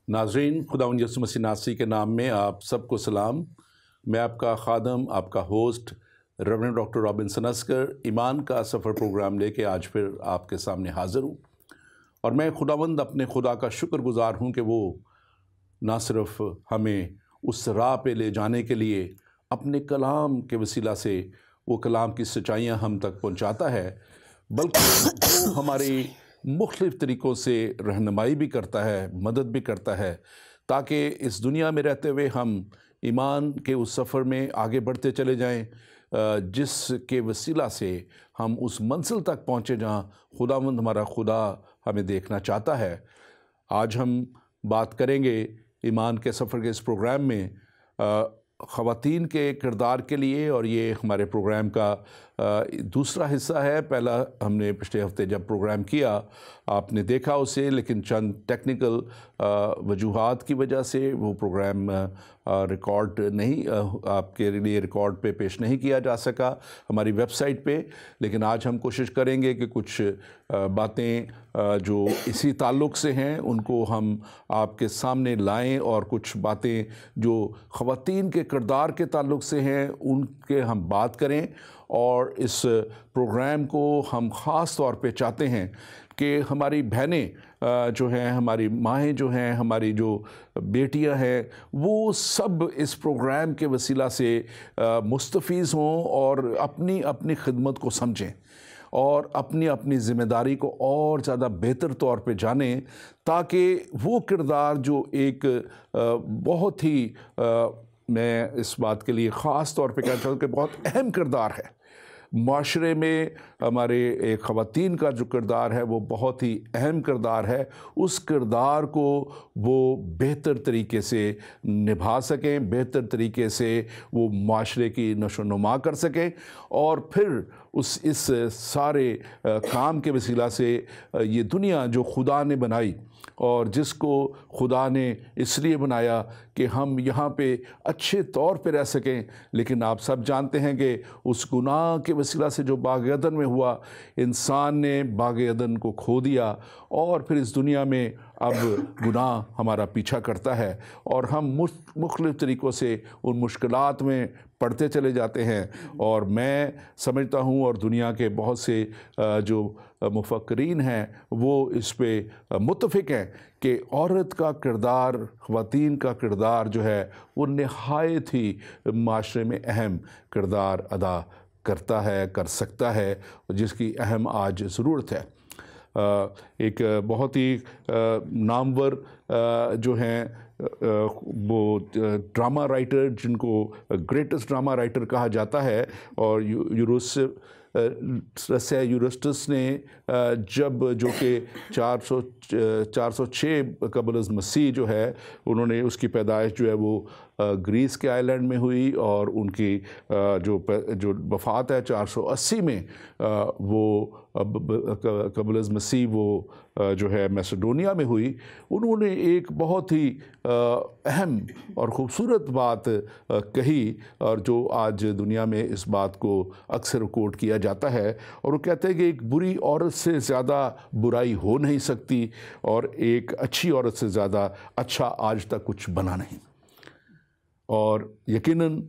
ناظرین، خداوند یسوع مسیح ناصری کے نام میں آپ سب کو سلام۔ میں آپ کا خادم، آپ کا host reverend doctor Robinson Asghar ایمان کا سفر پروگرام لے کے آج پھر آپ کے سامنے حاضر ہوں، اور میں خداوند اپنے خدا کا شکر گزار ہوں کہ وہ نہ صرف ہمیں اس راہ پہ لے جانے کے لیے اپنے کلام کے وسیلہ سے وہ کلام کی سچائیاں ہم تک پہنچاتا ہے، بلکہ وہ ہماری مختلف طریقوں سے رہنمائی بھی کرتا ہے، مدد بھی کرتا ہے، تاکہ اس دنیا میں رہتے ہوئے ہم ایمان کے اس سفر میں آگے بڑھتے چلے جائیں، جس کے وسیلہ سے ہم اس منزل تک پہنچے جہاں خداوند ہمارا خدا ہمیں دیکھنا چاہتا ہے۔ آج ہم بات کریں گے ایمان کے سفر کے اس پروگرام میں خواتین کے کردار کے لیے، اور یہ ہمارے پروگرام کا دوسرا حصہ ہے۔ پہلا ہم نے پچھلے ہفتے جب پروگرام کیا آپ نے دیکھا اسے، لیکن چند ٹیکنیکل وجوہات کی وجہ سے وہ پروگرام ریکارڈ نہیں، آپ کے لیے ریکارڈ پہ پیش نہیں کیا جا سکا ہماری ویب سائٹ پہ، لیکن آج ہم کوشش کریں گے کہ کچھ باتیں جو اسی تعلق سے ہیں ان کو ہم آپ کے سامنے لائیں، اور کچھ باتیں جو خواتین کے کردار کے تعلق سے ہیں ان کے ہم بات کریں۔ اور اس پروگرام کو ہم خاص طور پہ چاہتے ہیں کہ ہماری بہنیں جو ہیں، ہماری مائیں جو ہیں، ہماری جو بیٹیاں ہیں، وہ سب اس پروگرام کے وسیلہ سے مستفیض ہوں اور اپنی اپنی خدمت کو سمجھیں اور اپنی اپنی ذمہ داری کو اور زیادہ بہتر طور پہ جانیں، تاکہ وہ کردار جو ایک بہت ہی میں اس بات کے لیے خاص طور پہ کہنا چاہتا ہوں کہ بہت اہم کردار ہے معاشرے میں، ہمارے ایک خواتین کا جو کردار ہے وہ بہت ہی اہم کردار ہے، اس کردار کو وہ بہتر طریقے سے نبھا سکیں، بہتر طریقے سے وہ معاشرے کی نشو و نما کر سکیں، اور پھر اس سارے کام کے وسیلہ سے یہ دنیا جو خدا نے بنائی اور جس کو خدا نے اس لیے بنایا کہ ہم یہاں پہ اچھے طور پہ رہ سکیں، لیکن آپ سب جانتے ہیں کہ اس گناہ کے وسیلہ سے جو باغ عدن میں ہوا، انسان نے باغ عدن کو کھو دیا، اور پھر اس دنیا میں اب گناہ ہمارا پیچھا کرتا ہے، اور ہم مختلف طریقوں سے ان مشکلات میں پڑھتے چلے جاتے ہیں۔ اور میں سمجھتا ہوں، اور دنیا کے بہت سے جو مفکرین ہیں وہ اس پہ متفق ہیں کہ عورت کا کردار، خواتین کا کردار جو ہے وہ نہایت ہی معاشرے میں اہم کردار ادا کرتا ہے، کر سکتا ہے، جس کی اہم آج ضرورت ہے۔ ایک بہت ہی نامور جو ہیں وہ ڈرامہ رائٹر، جن کو گریٹسٹ ڈرامہ رائٹر کہا جاتا ہے، اور یورسٹس نے جب جو کہ 406 قبل از مسیح جو ہے، انہوں نے اس کی پیدائش جو ہے وہ گریس کے آئی لینڈ میں ہوئی، اور ان کی جو وفات ہے 480 میں، وہ قبل از مسیح وہ جو ہے میسیڈونیا میں ہوئی۔ انہوں نے ایک بہت ہی اہم اور خوبصورت بات کہی، اور جو آج دنیا میں اس بات کو اکثر کوٹ کیا جاتا ہے، اور وہ کہتے ہیں کہ ایک بری عورت سے زیادہ برائی ہو نہیں سکتی، اور ایک اچھی عورت سے زیادہ اچھا آج تک کچھ بنا نہیں۔ اور یقیناً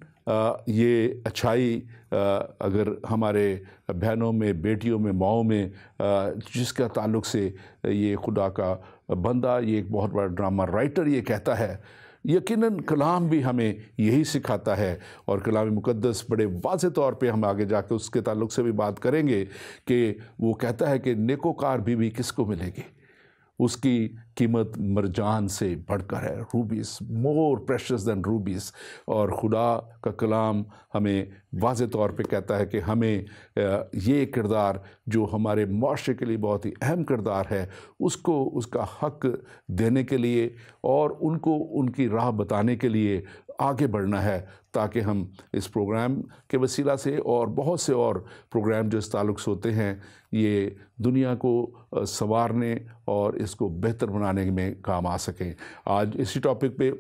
یہ اچھائی اگر ہمارے بہنوں میں، بیٹیوں میں، ماؤں میں، جس کا تعلق سے یہ خدا کا بندہ، یہ ایک بہت بڑا ڈرامہ رائٹر یہ کہتا ہے، یقیناً کلام بھی ہمیں یہی سکھاتا ہے، اور کلام مقدس بڑے واضح طور پہ ہم آگے جا کے اس کے تعلق سے بھی بات کریں گے کہ وہ کہتا ہے کہ نیکوکار بیوی کس کو ملے گی؟ اس کی قیمت مرجان سے بڑھ کر ہے، روبیز، مور پریشس دین روبیز۔ اور خدا کا کلام ہمیں واضح طور پہ کہتا ہے کہ ہمیں یہ کردار جو ہمارے معاشرے کے لیے بہت ہی اہم کردار ہے، اس کو اس کا حق دینے کے لیے اور ان کو ان کی راہ بتانے کے لیے آگے بڑھنا ہے، تاکہ ہم اس پروگرام کے وسیلہ سے اور بہت سے اور پروگرام جو اس تعلق سے ہوتے ہیں، یہ دنیا کو سنوارنے اور اس کو بہتر بنانے میں کام آ سکیں۔ آج اسی ٹاپک پہ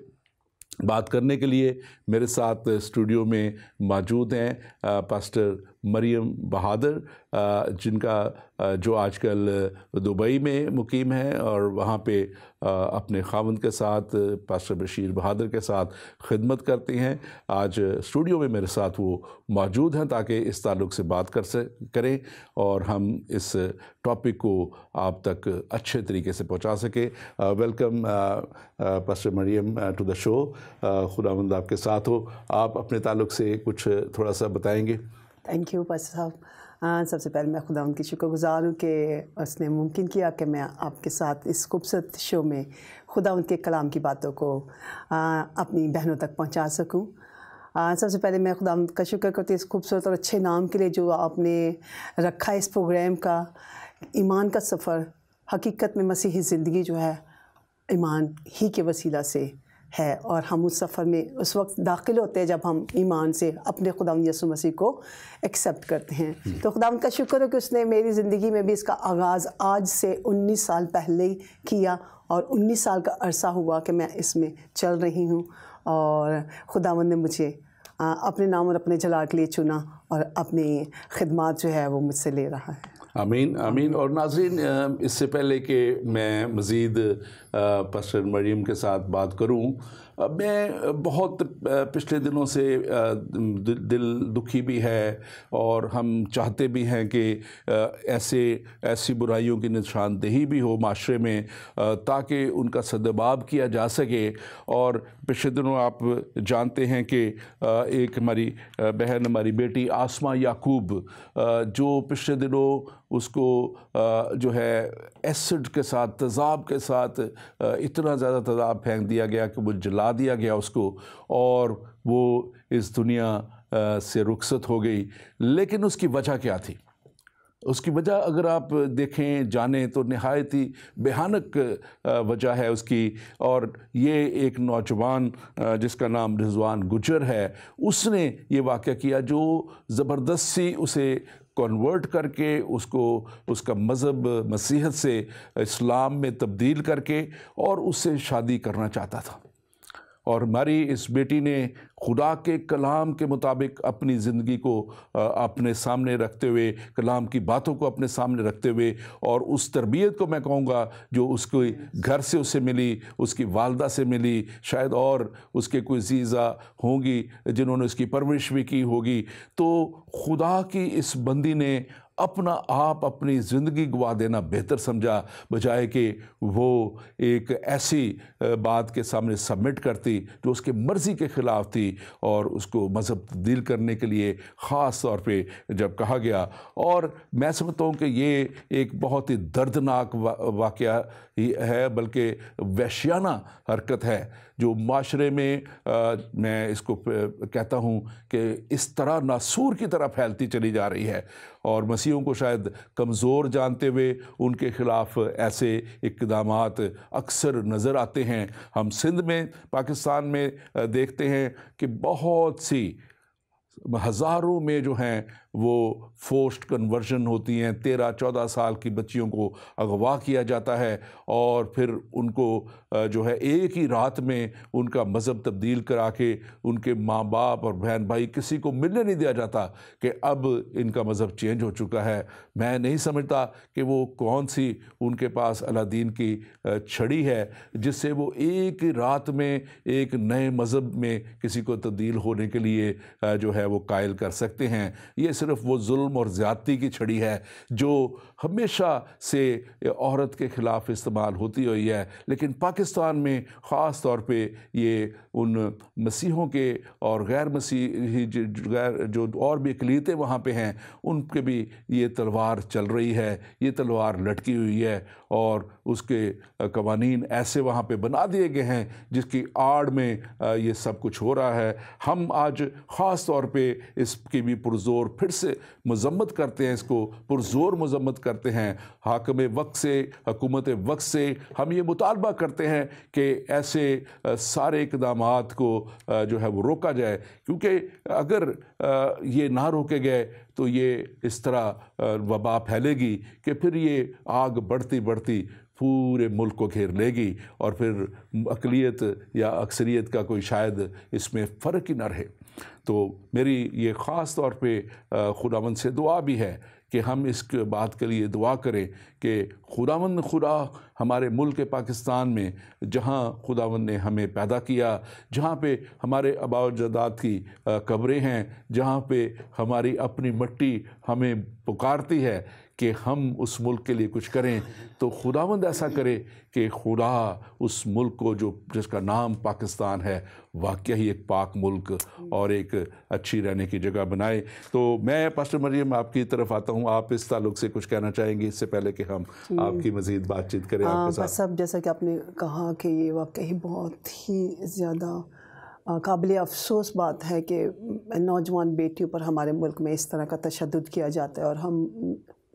بات کرنے کے لیے میرے ساتھ اسٹوڈیو میں موجود ہیں پاسٹر مریم بہادر جن کا جو آج کل دبئی میں مقیم ہے اور وہاں پہ اپنے خاوند کے ساتھ پاسٹر بشیر بہادر کے ساتھ خدمت کرتی ہیں. آج اسٹوڈیو میں میرے ساتھ وہ موجود ہیں تاکہ اس تعلق سے بات کریں اور ہم اس ٹاپک کو آپ تک اچھے طریقے سے پہنچا سکیں. Welcome pastor Maryam to the show. خداوند آپ کے ساتھ ہو. آپ اپنے تعلق سے کچھ تھوڑا سا بتائیں گے؟ تھینک یو پاسٹر صاحب. سب سے پہلے میں خداوند کی شکر گزار ہوں کہ اس نے ممکن کیا کہ میں آپ کے ساتھ اس خوبصورت شو میں خداوند کے کلام کی باتوں کو اپنی بہنوں تک پہنچا سکوں. سب سے پہلے میں خداوند کا شکر کرتی ہوں اس خوبصورت اور اچھے نام کے لیے جو آپ نے رکھا ہے اس پروگرام کا. ایمان کا سفر حقیقت میں مسیحی زندگی جو ہے ایمان ہی کے وسیلہ سے ہے، اور ہم اس سفر میں اس وقت داخل ہوتے ہیں جب ہم ایمان سے اپنے خداوند یسوع مسیح کو ایکسیپٹ کرتے ہیں. تو خداوند کا شکر ہے کہ اس نے میری زندگی میں بھی اس کا آغاز آج سے 19 سال پہلے کیا، اور 19 سال کا عرصہ ہوا کہ میں اس میں چل رہی ہوں، اور خداوند نے مجھے اپنے نام اور اپنے جلال کے لیے چنا اور اپنی خدمات جو ہے وہ مجھ سے لے رہا ہے. آمین آمین. اور ناظرین، اس سے پہلے کہ میں مزید پاسٹر مریم کے ساتھ بات کروں، میں بہت پچھلے دنوں سے دل دکھی بھی ہے، اور ہم چاہتے بھی ہیں کہ ایسی برائیوں کی نشاندہی بھی ہو معاشرے میں تاکہ ان کا سدباب کیا جا سکے. اور پچھلے دنوں آپ جانتے ہیں کہ ایک ہماری بہن، ہماری بیٹی آسمہ یعقوب، جو پچھلے دنوں اس کو جو ہے ایسڈ کے ساتھ، تیزاب کے ساتھ اتنا زیادہ تیزاب پھینک دیا گیا کہ وہ جلا دیا گیا اس کو، اور وہ اس دنیا سے رخصت ہو گئی. لیکن اس کی وجہ کیا تھی؟ اس کی وجہ اگر آپ دیکھیں جانیں تو نہایت ہی بھیانک وجہ ہے اس کی. اور یہ ایک نوجوان جس کا نام رضوان گجر ہے، اس نے یہ واقعہ کیا جو زبردستی اسے کنورٹ کر کے اس کا مذہب مسیحیت سے اسلام میں تبدیل کر کے اور اس سے شادی کرنا چاہتا تھا. اور ہماری اس بیٹی نے خدا کے کلام کے مطابق اپنی زندگی کو اپنے سامنے رکھتے ہوئے، کلام کی باتوں کو اپنے سامنے رکھتے ہوئے، اور اس تربیت کو میں کہوں گا جو اس کو گھر سے اسے ملی، اس کی والدہ سے ملی، شاید اور اس کے کوئی عزیزہ ہوں گی جنہوں نے اس کی پرورش بھی کی ہوگی. تو خدا کی اس بندی نے اپنا آپ اپنی زندگی گوا دینا بہتر سمجھا، بجائے کہ وہ ایک ایسی بات کے سامنے سبمٹ کرتی جو اس کے مرضی کے خلاف تھی، اور اس کو مذہب تبدیل کرنے کے لیے خاص طور پہ جب کہا گیا. اور میں سمجھتا ہوں کہ یہ ایک بہت ہی دردناک واقعہ ہی ہے، بلکہ وحشیانہ حرکت ہے جو معاشرے میں اس کو کہتا ہوں کہ اس طرح ناسور کی طرح پھیلتی چلی جا رہی ہے. اور مسیحوں کو شاید کمزور جانتے ہوئے ان کے خلاف ایسے اقدامات اکثر نظر آتے ہیں. ہم سندھ میں، پاکستان میں دیکھتے ہیں کہ بہت سی ہزاروں میں جو ہیں وہ فورسڈ کنورژن ہوتی ہیں. 13-14 سال کی بچیوں کو اغوا کیا جاتا ہے، اور پھر ان کو جو ہے ایک ہی رات میں ان کا مذہب تبدیل کرا کے ان کے ماں باپ اور بہن بھائی کسی کو ملنے نہیں دیا جاتا کہ اب ان کا مذہب چینج ہو چکا ہے. میں نہیں سمجھتا کہ وہ کون سی ان کے پاس الادین کی چھڑی ہے جس سے وہ ایک ہی رات میں ایک نئے مذہب میں کسی کو تبدیل ہونے کے لیے جو ہے وہ قائل کر سکتے ہیں. یہ صرف وہ ظلم اور زیادتی کی چھڑی ہے جو ہمیشہ سے عورت کے خلاف استعمال ہوتی ہوئی ہے. لیکن پاکستان میں خاص طور پہ یہ ان مسیحوں کے اور غیر مسیحی جو اور بھی اقلیتیں وہاں پہ ہیں ان کے بھی یہ تلوار چل رہی ہے، یہ تلوار لٹکی ہوئی ہے، اور اس کے قوانین ایسے وہاں پہ بنا دیے گئے ہیں جس کی آڑ میں یہ سب کچھ ہو رہا ہے. ہم آج خاص طور پہ اس کی بھی پرزور پھر سے مذمت کرتے ہیں، اس کو پرزور مذمت کرتے ہیں. حاکم وقت سے، حکومت وقت سے ہم یہ مطالبہ کرتے ہیں کہ ایسے سارے اقدامات کو جو ہے وہ روکا جائے، کیونکہ اگر یہ نہ روکے گئے تو یہ اس طرح وبا پھیلے گی کہ پھر یہ آگ بڑھتی بڑھتی پورے ملک کو گھیر لے گی، اور پھر اقلیت یا اکثریت کا کوئی شاید اس میں فرق ہی نہ رہے. تو میری یہ خاص طور پہ خداوند سے دعا بھی ہے کہ ہم اس بات کے لیے دعا کریں کہ خداوند خدا ہمارے ملک پاکستان میں جہاں خداوند نے ہمیں پیدا کیا، جہاں پہ ہمارے آباء و اجداد کی قبریں ہیں، جہاں پہ ہماری اپنی مٹی ہمیں پکارتی ہے کہ ہم اس ملک کے لیے کچھ کریں، تو خداوند ایسا کرے کہ خدا اس ملک کو جس کا نام پاکستان ہے واقعی ایک پاک ملک اور ایک اچھی رہنے کی جگہ بنائے۔ تو میں پاسٹر مریم آپ کی طرف آتا ہوں، آپ اس تعلق سے کچھ کہنا چاہیں گے اس سے پہلے کہ ہم آپ کی مزید بات چیت کریں آپ کے ساتھ؟ بس اب جیسا کہ آپ نے کہا کہ یہ واقعی بہت ہی زیادہ قابل افسوس بات ہے کہ نوجوان بیٹیوں پر ہمارے ملک میں اس طرح کا تشدد کیا جاتا ہے، اور ہم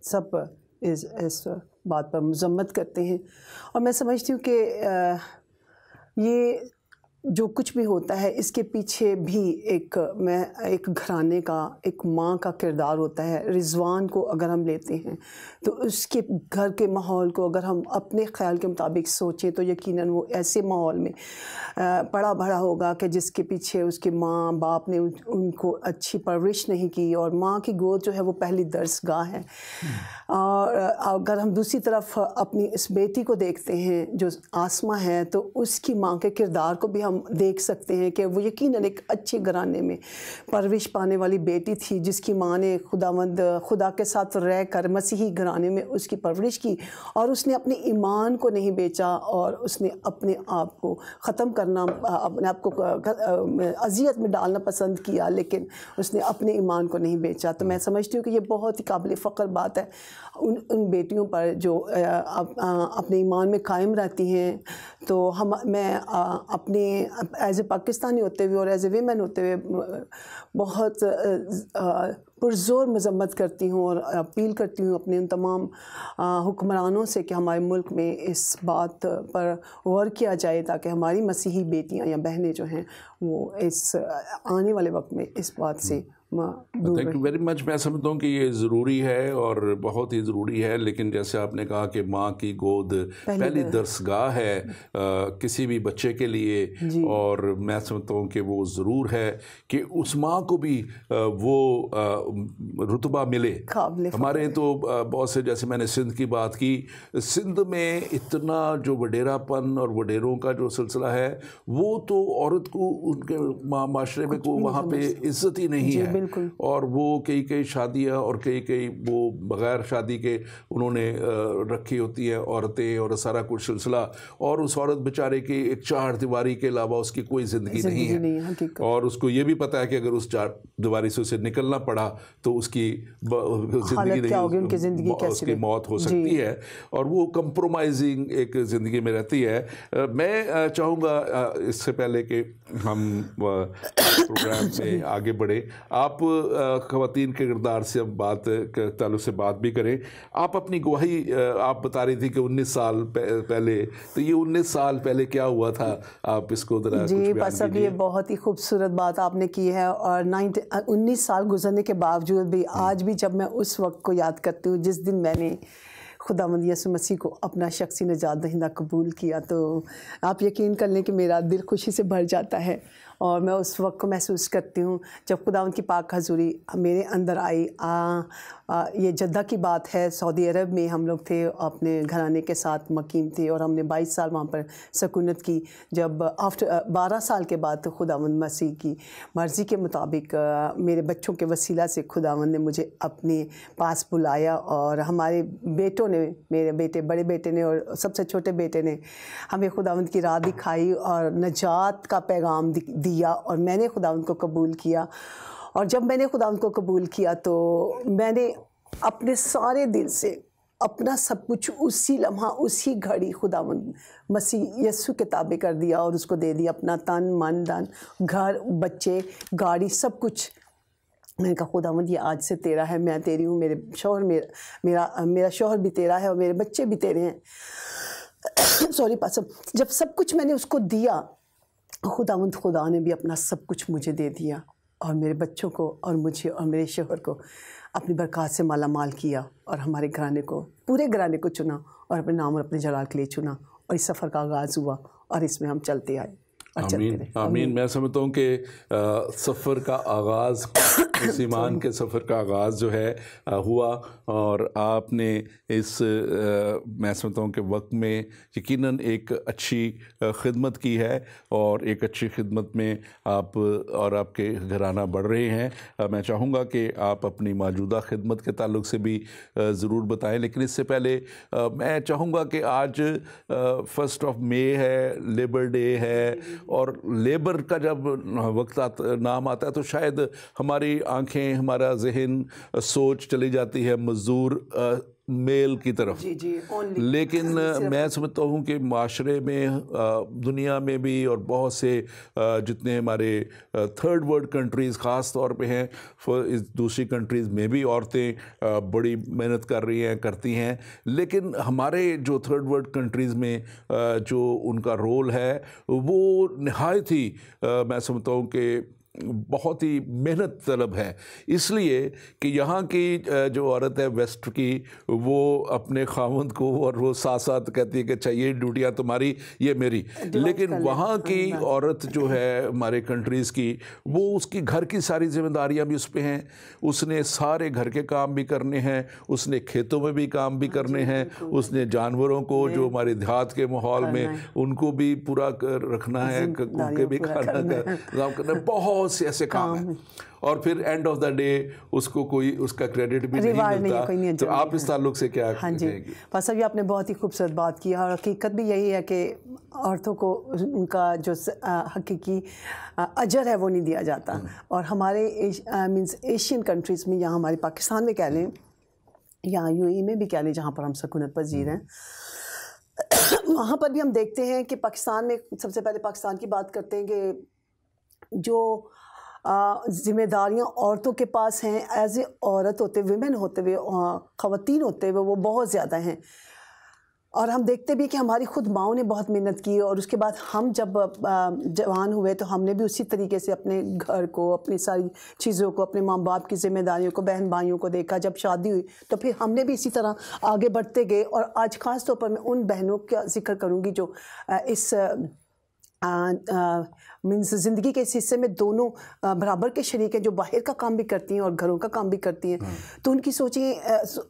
سب اس بات پر مذمت کرتے ہیں۔ اور میں سمجھتی ہوں کہ یہ جو کچھ بھی ہوتا ہے اس کے پیچھے بھی ایک گھرانے کا، ایک ماں کا کردار ہوتا ہے۔ رضوان کو اگر ہم لیتے ہیں تو اس کے گھر کے ماحول کو اگر ہم اپنے خیال کے مطابق سوچیں تو یقیناً وہ ایسے ماحول میں پڑا بڑھا ہوگا کہ جس کے پیچھے اس کے ماں باپ نے ان کو اچھی پرورش نہیں کی، اور ماں کی گود جو ہے وہ پہلی درسگاہ ہے۔ اور اگر ہم دوسری طرف اپنی اس بیٹی کو دیکھتے ہیں جو آسمہ ہے، تو اس کی ماں کے کردار کو بھی ہم دیکھ سکتے ہیں کہ وہ یقیناً ایک اچھے گھرانے میں پرورش پانے والی بیٹی تھی، جس کی ماں نے خدا کے ساتھ رہ کر مسیحی گھرانے میں اس کی پرورش کی، اور اس نے اپنے ایمان کو نہیں بیچا، اور اس نے اپنے آپ کو ختم کرنا، اپنے آپ کو اذیت میں ڈالنا پسند کیا، لیکن اس نے اپنے ایمان کو نہیں بیچا۔ تو میں سمجھتی ہوں کہ یہ بہت ہی قابل فخر بات ہے ان بیٹیوں پر جو اپنے ایمان میں قائم رہتی ہیں۔ تو میں اپنے ایز اے پاکستانی ہوتے ہوئے اور ایز اے ویمن ہوتے ہوئے بہت پرزور مذمت کرتی ہوں اور اپیل کرتی ہوں اپنے ان تمام حکمرانوں سے کہ ہمارے ملک میں اس بات پر غور کیا جائے تاکہ ہماری مسیحی بیٹیاں یا بہنیں جو ہیں وہ اس آنے والے وقت میں اس بات سے تھینک یو ویری مچ۔ میں سمجھتا ہوں کہ یہ ضروری ہے اور بہت ہی ضروری ہے، لیکن جیسے آپ نے کہا کہ ماں کی گود پہلی درسگاہ ہے کسی بھی بچے کے لیے، اور میں سمجھتا ہوں کہ وہ ضرور ہے کہ اس ماں کو بھی وہ رتبہ ملے۔ ہمارے تو بہت سے، جیسے میں نے سندھ کی بات کی، سندھ میں اتنا جو وڈیرا پن اور وڈیروں کا جو سلسلہ ہے وہ تو عورت کو ان کے معاشرے میں کو وہاں پہ عزت ہی نہیں ہے، اور وہ کئی شادیاں اور کئی وہ بغیر شادی کے انہوں نے رکھی ہوتی ہیں عورتیں، اور سارا کچھ سلسلہ، اور اس عورت بیچارے کی ایک چار دیواری کے علاوہ اس کی کوئی زندگی نہیں ہے، اور اس کو یہ بھی پتہ ہے کہ اگر اس چار دیواری سے اسے نکلنا پڑا تو اس کی زندگی نہیں، اس کی موت ہو سکتی ہے، اور وہ کمپرومائزنگ ایک زندگی میں رہتی ہے۔ میں چاہوں گا اس سے پہلے کہ ہم پروگرام میں آگے بڑھیں، آپ خواتین کے کردار سے ہم بات کے تعلق سے بات بھی کریں۔ آپ اپنی گواہی آپ بتا رہی تھی کہ 19 سال پہلے، تو یہ 19 سال پہلے کیا ہوا تھا، آپ اس کو ذرا کچھ بیان کیجیے۔ یہ بہت ہی خوبصورت بات آپ نے کی ہے، اور 19 سال گزرنے کے باوجود بھی آج بھی جب میں اس وقت کو یاد کرتی ہوں جس دن میں نے خداوند یسوع مسیح کو اپنا شخصی نجات دہندہ قبول کیا، تو آپ یقین کر لیں کہ میرا دل خوشی سے بھر جاتا ہے، اور میں اس وقت کو محسوس کرتی ہوں جب خداوند کی پاک حضوری میرے اندر آئی۔ یہ جدہ کی بات ہے، سعودی عرب میں ہم لوگ تھے، اپنے گھرانے کے ساتھ مقیم تھے، اور ہم نے 22 سال وہاں پر سکونت کی۔ جب 12 سال کے بعد خداوند مسیح کی مرضی کے مطابق میرے بچوں کے وسیلہ سے خداوند نے مجھے اپنے پاس بلایا، اور ہمارے بیٹوں نے، میرے بیٹے، بڑے بیٹے نے اور سب سے چھوٹے بیٹے نے ہمیں خداوند کی راہ دکھائی اور نجات کا پیغام دیا، اور میں نے خداوند کو قبول کیا۔ اور جب میں نے خداوند کو قبول کیا تو میں نے اپنے سارے دل سے اپنا سب کچھ اسی لمحہ، اسی گھڑی خداوند مسیح یسوع کے تابع کر دیا، اور اس کو دے دیا اپنا تن من دھن، گھر، بچے، گاڑی، سب کچھ۔ میں نے کہا خداوند یہ آج سے تیرا ہے، میں تیری ہوں، میرے شوہر میرا شوہر بھی تیرا ہے، اور میرے بچے بھی تیرے ہیں۔ سوری پاسم، جب سب کچھ میں نے اس کو دیا، خدا نے بھی اپنا سب کچھ مجھے دے دیا، اور میرے بچوں کو اور مجھے اور میرے شوہر کو اپنی برکات سے مالا مال کیا، اور ہمارے گھرانے کو، پورے گھرانے کو چنا، اور اپنے نام اور اپنے جلال کے لیے چنا، اور اس سفر کا آغاز ہوا، اور اس میں ہم چلتے آئے۔ آمین آمین. میں سمجھتا ہوں کہ سفر کا آغاز اس ایمان کے سفر کا آغاز جو ہے ہوا، اور آپ نے اس میں سمجھتا ہوں کہ وقت میں یقیناً ایک اچھی خدمت کی ہے، اور ایک اچھی خدمت میں آپ اور آپ کے گھرانہ بڑھ رہے ہیں. میں چاہوں گا کہ آپ اپنی موجودہ خدمت کے تعلق سے بھی ضرور بتائیں، لیکن اس سے پہلے میں چاہوں گا کہ آج 1 مئی ہے، لیبر ڈے ہے، اور لیبر کا جب وقت نام آتا ہے تو شاید ہماری آنکھیں، ہمارا ذہن، سوچ چلی جاتی ہے مزدور میل کی طرف. لیکن میں سمجھتا ہوں کہ معاشرے میں، دنیا میں بھی، اور بہت سے جتنے ہمارے تھرڈ ورلڈ کنٹریز خاص طور پہ ہیں، دوسری کنٹریز میں بھی عورتیں بڑی محنت کر رہی ہیں، کرتی ہیں. لیکن ہمارے جو تھرڈ ورلڈ کنٹریز میں جو ان کا رول ہے وہ نہایت ہی میں سمجھتا ہوں کہ بہت ہی محنت طلب ہے، اس لیے کہ یہاں کی جو عورت ہے ویسٹ کی، وہ اپنے خاوند کو، اور وہ ساتھ ساتھ کہتی ہے کہ اچھا یہ ڈیوٹیاں تمہاری، یہ میری. لیکن وہاں کی عورت جو ہے ہمارے کنٹریز کی، وہ اس کی گھر کی ساری ذمہ داریاں بھی اس پہ ہیں، اس نے سارے گھر کے کام بھی کرنے ہیں، اس نے کھیتوں میں بھی کام بھی کرنے ہیں، اس نے جانوروں کو جو ہمارے دیہات کے ماحول میں ان کو بھی پورا رکھنا ہے، ان کے بھی کھانا کرنا، بہت سے ایسے کام ہیں. اور پھر اینڈ آف دا ڈے اس کو کوئی اس کا کریڈٹ بھی نہیں ملتا. تو آپ اس تعلق سے کیا کہیں گے؟ بس ابھی آپ نے بہت ہی خوبصورت بات کی، اور حقیقت بھی یہی ہے کہ عورتوں کو ان کا جو حقیقی اجر ہے وہ نہیں دیا جاتا. اور ہمارے مینس ایشین کنٹریز میں، یا ہمارے پاکستان میں کہہ لیں، یا UAE میں بھی کہہ لیں جہاں پر ہم سکونت پذیر ہیں، وہاں پر بھی ہم دیکھتے ہیں کہ پاکستان میں سب سے پہلے پاکستان کی بات کرتے ہیں کہ جو ذمہ داریاں عورتوں کے پاس ہیں ایز اے عورت ہوتے، ویمن ہوتے ہوئے، خواتین ہوتے ہوئے، وہ بہت زیادہ ہیں. اور ہم دیکھتے بھی کہ ہماری خود ماؤں نے بہت محنت کی، اور اس کے بعد ہم جب جوان ہوئے تو ہم نے بھی اسی طریقے سے اپنے گھر کو، اپنی ساری چیزوں کو، اپنے ماں باپ کی ذمہ داریوں کو، بہن بھائیوں کو دیکھا. جب شادی ہوئی تو پھر ہم نے بھی اسی طرح آگے بڑھتے گئے. اور آج خاص طور پر میں ان بہنوں کا ذکر کروں گی جو اس مینس زندگی کے اس حصے میں دونوں برابر کے شریک ہیں، جو باہر کا کام بھی کرتی ہیں اور گھروں کا کام بھی کرتی ہیں. تو ان کی سوچیں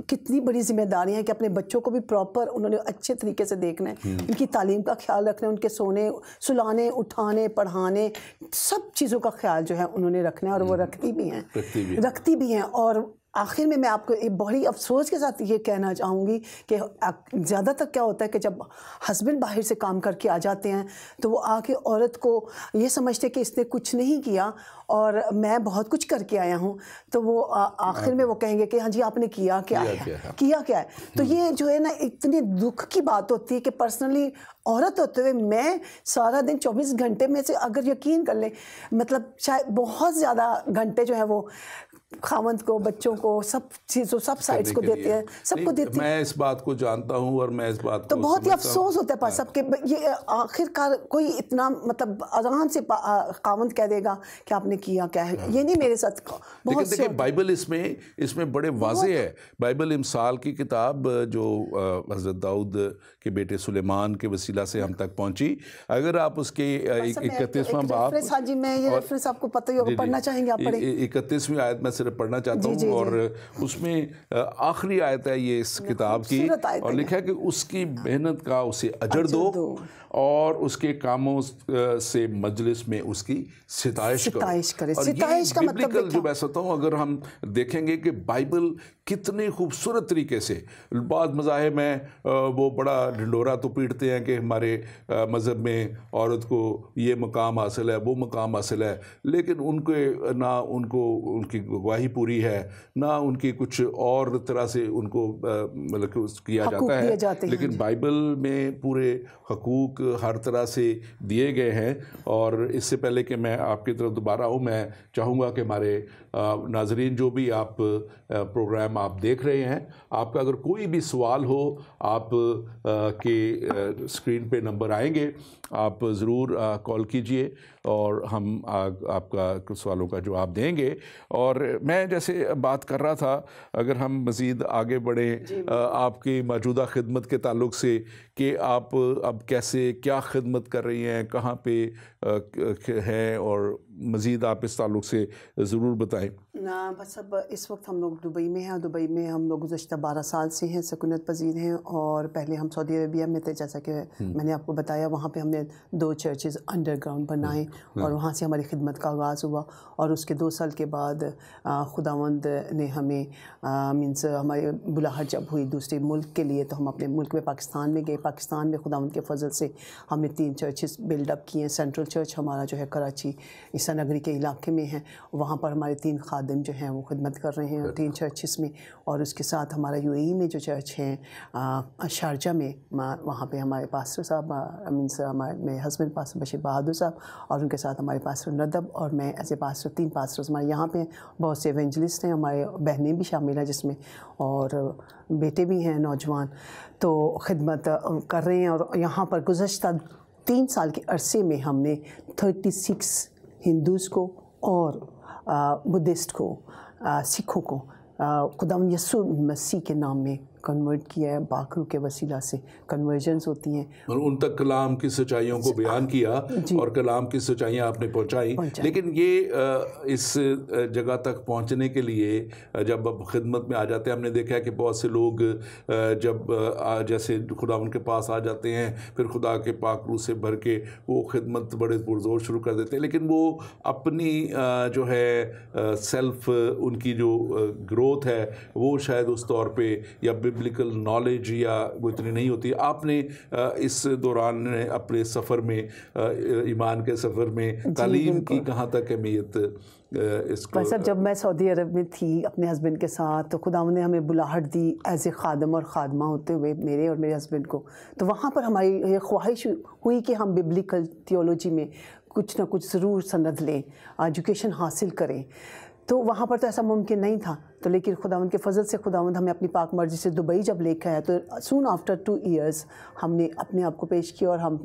کتنی بڑی ذمہ داریاں ہیں کہ اپنے بچوں کو بھی پراپر انہوں نے اچھے طریقے سے دیکھنا ہے، ان کی تعلیم کا خیال رکھنا ہے، ان کے سونے، سلانے، اٹھانے، پڑھانے، سب چیزوں کا خیال جو ہے انہوں نے رکھنا ہے. اور وہ رکھتی بھی ہیں. اور آخر میں آپ کو بڑی افسوس کے ساتھ یہ کہنا چاہوں گی کہ زیادہ تر کیا ہوتا ہے کہ جب ہسبینڈ باہر سے کام کر کے آ جاتے ہیں تو وہ آ کے عورت کو یہ سمجھتے کہ اس نے کچھ نہیں کیا اور میں بہت کچھ کر کے آیا ہوں. تو وہ آخر میں وہ کہیں گے کہ ہاں جی آپ نے کیا کیا ہے. تو یہ جو ہے نا اتنی دکھ کی بات ہوتی ہے کہ پرسنلی عورت ہوتے ہوئے میں سارا دن 24 گھنٹے میں سے اگر یقین کر لیں مطلب شاید بہت زیادہ گھنٹے جو ہے وہ خاوند کو، بچوں کو، سب چیزوں، سب سائٹس کو دیتے ہیں، سب کو دیتے ہیں. میں اس بات کو جانتا ہوں اور میں اس بات کو تو بہت ہی افسوس ہوتا ہے پاس سب کے. یہ آخر کار کوئی اتنا مطلب آرام سے خاوند کہہ دے گا کہ آپ نے کیا کیا ہے. یہ نہیں میرے ساتھ. لیکن دیکھیں بائبل اس میں بڑے واضح ہے. بائبل امثال کی کتاب جو حضرت داؤد کے بیٹے سلیمان کے وسیلہ سے ہم تک پہنچی، اگر آپ اس کے 31واں باب، ہاں جی میں یہ ریفرنس آپ کو پتہ ہی ہوگا، پڑھنا چاہیں گے آپ پڑھیں. 31ویں آیت میں صرف پڑھنا چاہتا ہوں، اور اس میں آخری آیت ہے یہ اس کتاب کی، اور لکھا ہے کہ اس کی محنت کا اسے اجر دو اور اس کے کاموں سے مجلس میں اس کی ستائش کرو. اور یہ ببلیکل جو میں سمجھتا ہوں اگر ہم دیکھیں گے کہ بائبل کتنے خوبصورت طریقے سے، بعض مذاہب میں وہ بڑا ڈھنڈورا تو پیٹتے ہیں کہ ہمارے مذہب میں عورت کو یہ مقام حاصل ہے، وہ مقام حاصل ہے، لیکن ان کے نہ ان کی گواہی پوری ہے، نہ ان کی کچھ اور طرح سے ان کو مطلب کیا جاتا ہے. لیکن بائبل میں پورے حقوق ہر طرح سے دیے گئے ہیں. اور اس سے پہلے کہ میں آپ کی طرف دوبارہ آؤں، میں چاہوں گا کہ ہمارے ناظرین جو بھی آپ پروگرام آپ دیکھ رہے ہیں، آپ کا اگر کوئی بھی سوال ہو، آپ کے اسکرین پہ نمبر آئیں گے، آپ ضرور کال کیجئے اور ہم آپ کا سوالوں کا جواب دیں گے. اور میں جیسے بات کر رہا تھا، اگر ہم مزید آگے بڑھیں آپ کی موجودہ خدمت کے تعلق سے کہ آپ اب کیسے کیا خدمت کر رہی ہیں، کہاں پہ ہیں، اور مزید آپ اس تعلق سے ضرور بتائیں۔ بس اب اس وقت ہم لوگ دبئی میں ہیں. دبئی میں ہم لوگ گزشتہ 12 سال سے ہیں، سکونت پذیر ہیں. اور پہلے ہم سعودی عربیہ میں تھے، جیسا کہ میں نے آپ کو بتایا. وہاں پہ ہم نے 2 چرچز انڈر گراؤنڈ بنائے اور وہاں سے ہماری خدمت کا آغاز ہوا. اور اس کے 2 سال کے بعد خداوند نے ہمیں مینس ہماری بلاہٹ جب ہوئی دوسرے ملک کے لیے، تو ہم اپنے ملک میں پاکستان میں گئے. پاکستان میں خداوند کے فضل سے ہم نے 3 چرچز بلڈ اپ کیے ہیں. سینٹرل چرچ ہمارا جو ہے کراچی عیسیٰ نگری کے علاقے میں ہے، وہاں پر ہمارے 3 خادم جو ہیں وہ خدمت کر رہے ہیں 3 چرچز میں. اور اس کے ساتھ ہمارا UAE میں جو چرچ ہے شارجہ میں، وہاں پہ ہمارے پاسٹر صاحب مینس میرے ہسبینڈ پاسٹر بشیر بہادر صاحب، اور ان کے ساتھ ہمارے پاسٹر ندب اور میں ایز اے پاسٹر. 3 پاسٹرز ہمارے یہاں پہ ہیں. بہت سے ایونجلسٹ ہیں، ہمارے بہنیں بھی شامل ہیں جس میں، اور بیٹے بھی ہیں نوجوان، تو خدمت کر رہے ہیں. اور یہاں پر گزشتہ 3 سال کے عرصے میں ہم نے 36 ہندوز کو اور بدھسٹ کو، سکھوں کو خداوند یسوع مسیح کے نام میں کنورٹ کیا ہے. باکرو کے وسیلہ سے کنورژنز ہوتی ہیں، اور ان تک کلام کی سچائیوں کو بیان کیا اور کلام کی سچائیاں آپ نے پہنچائیں. لیکن یہ اس جگہ تک پہنچنے کے لیے جب اب خدمت میں آ جاتے ہیں، ہم نے دیکھا ہے کہ بہت سے لوگ جب جیسے خداوند کے پاس آ جاتے ہیں، پھر خدا کے پاک روح سے بھر کے وہ خدمت بڑے پرزور شروع کر دیتے ہیں، لیکن وہ اپنی جو ہے سیلف ان کی جو گروتھ ہے وہ شاید اس طور پہ یا ببلیکل نالج یا وہ اتنی نہیں ہوتی. آپ نے اس دوران اپنے سفر میں، ایمان کے سفر میں، تعلیم کی کہاں تک اہمیت اس کو؟ بس اب جب میں سعودی عرب میں تھی اپنے ہسبینڈ کے ساتھ، تو خداوند نے ہمیں بلاہٹ دی ایز اے خادم اور خادمہ ہوتے ہوئے میرے اور میرے ہسبینڈ کو. تو وہاں پر ہماری یہ خواہش ہوئی کہ ہم ببلیکل تھیولوجی میں کچھ نہ کچھ ضرور سند لیں، ایجوکیشن حاصل کریں. تو وہاں پر تو ایسا ممکن نہیں تھا، تو لیکن خداوند کے فضل سے خداوند ہمیں اپنی پاک مرضی سے دبئی جب لے کے آیا، تو سون آفٹر 2 ایئرز ہم نے اپنے آپ کو پیش کیا. اور ہم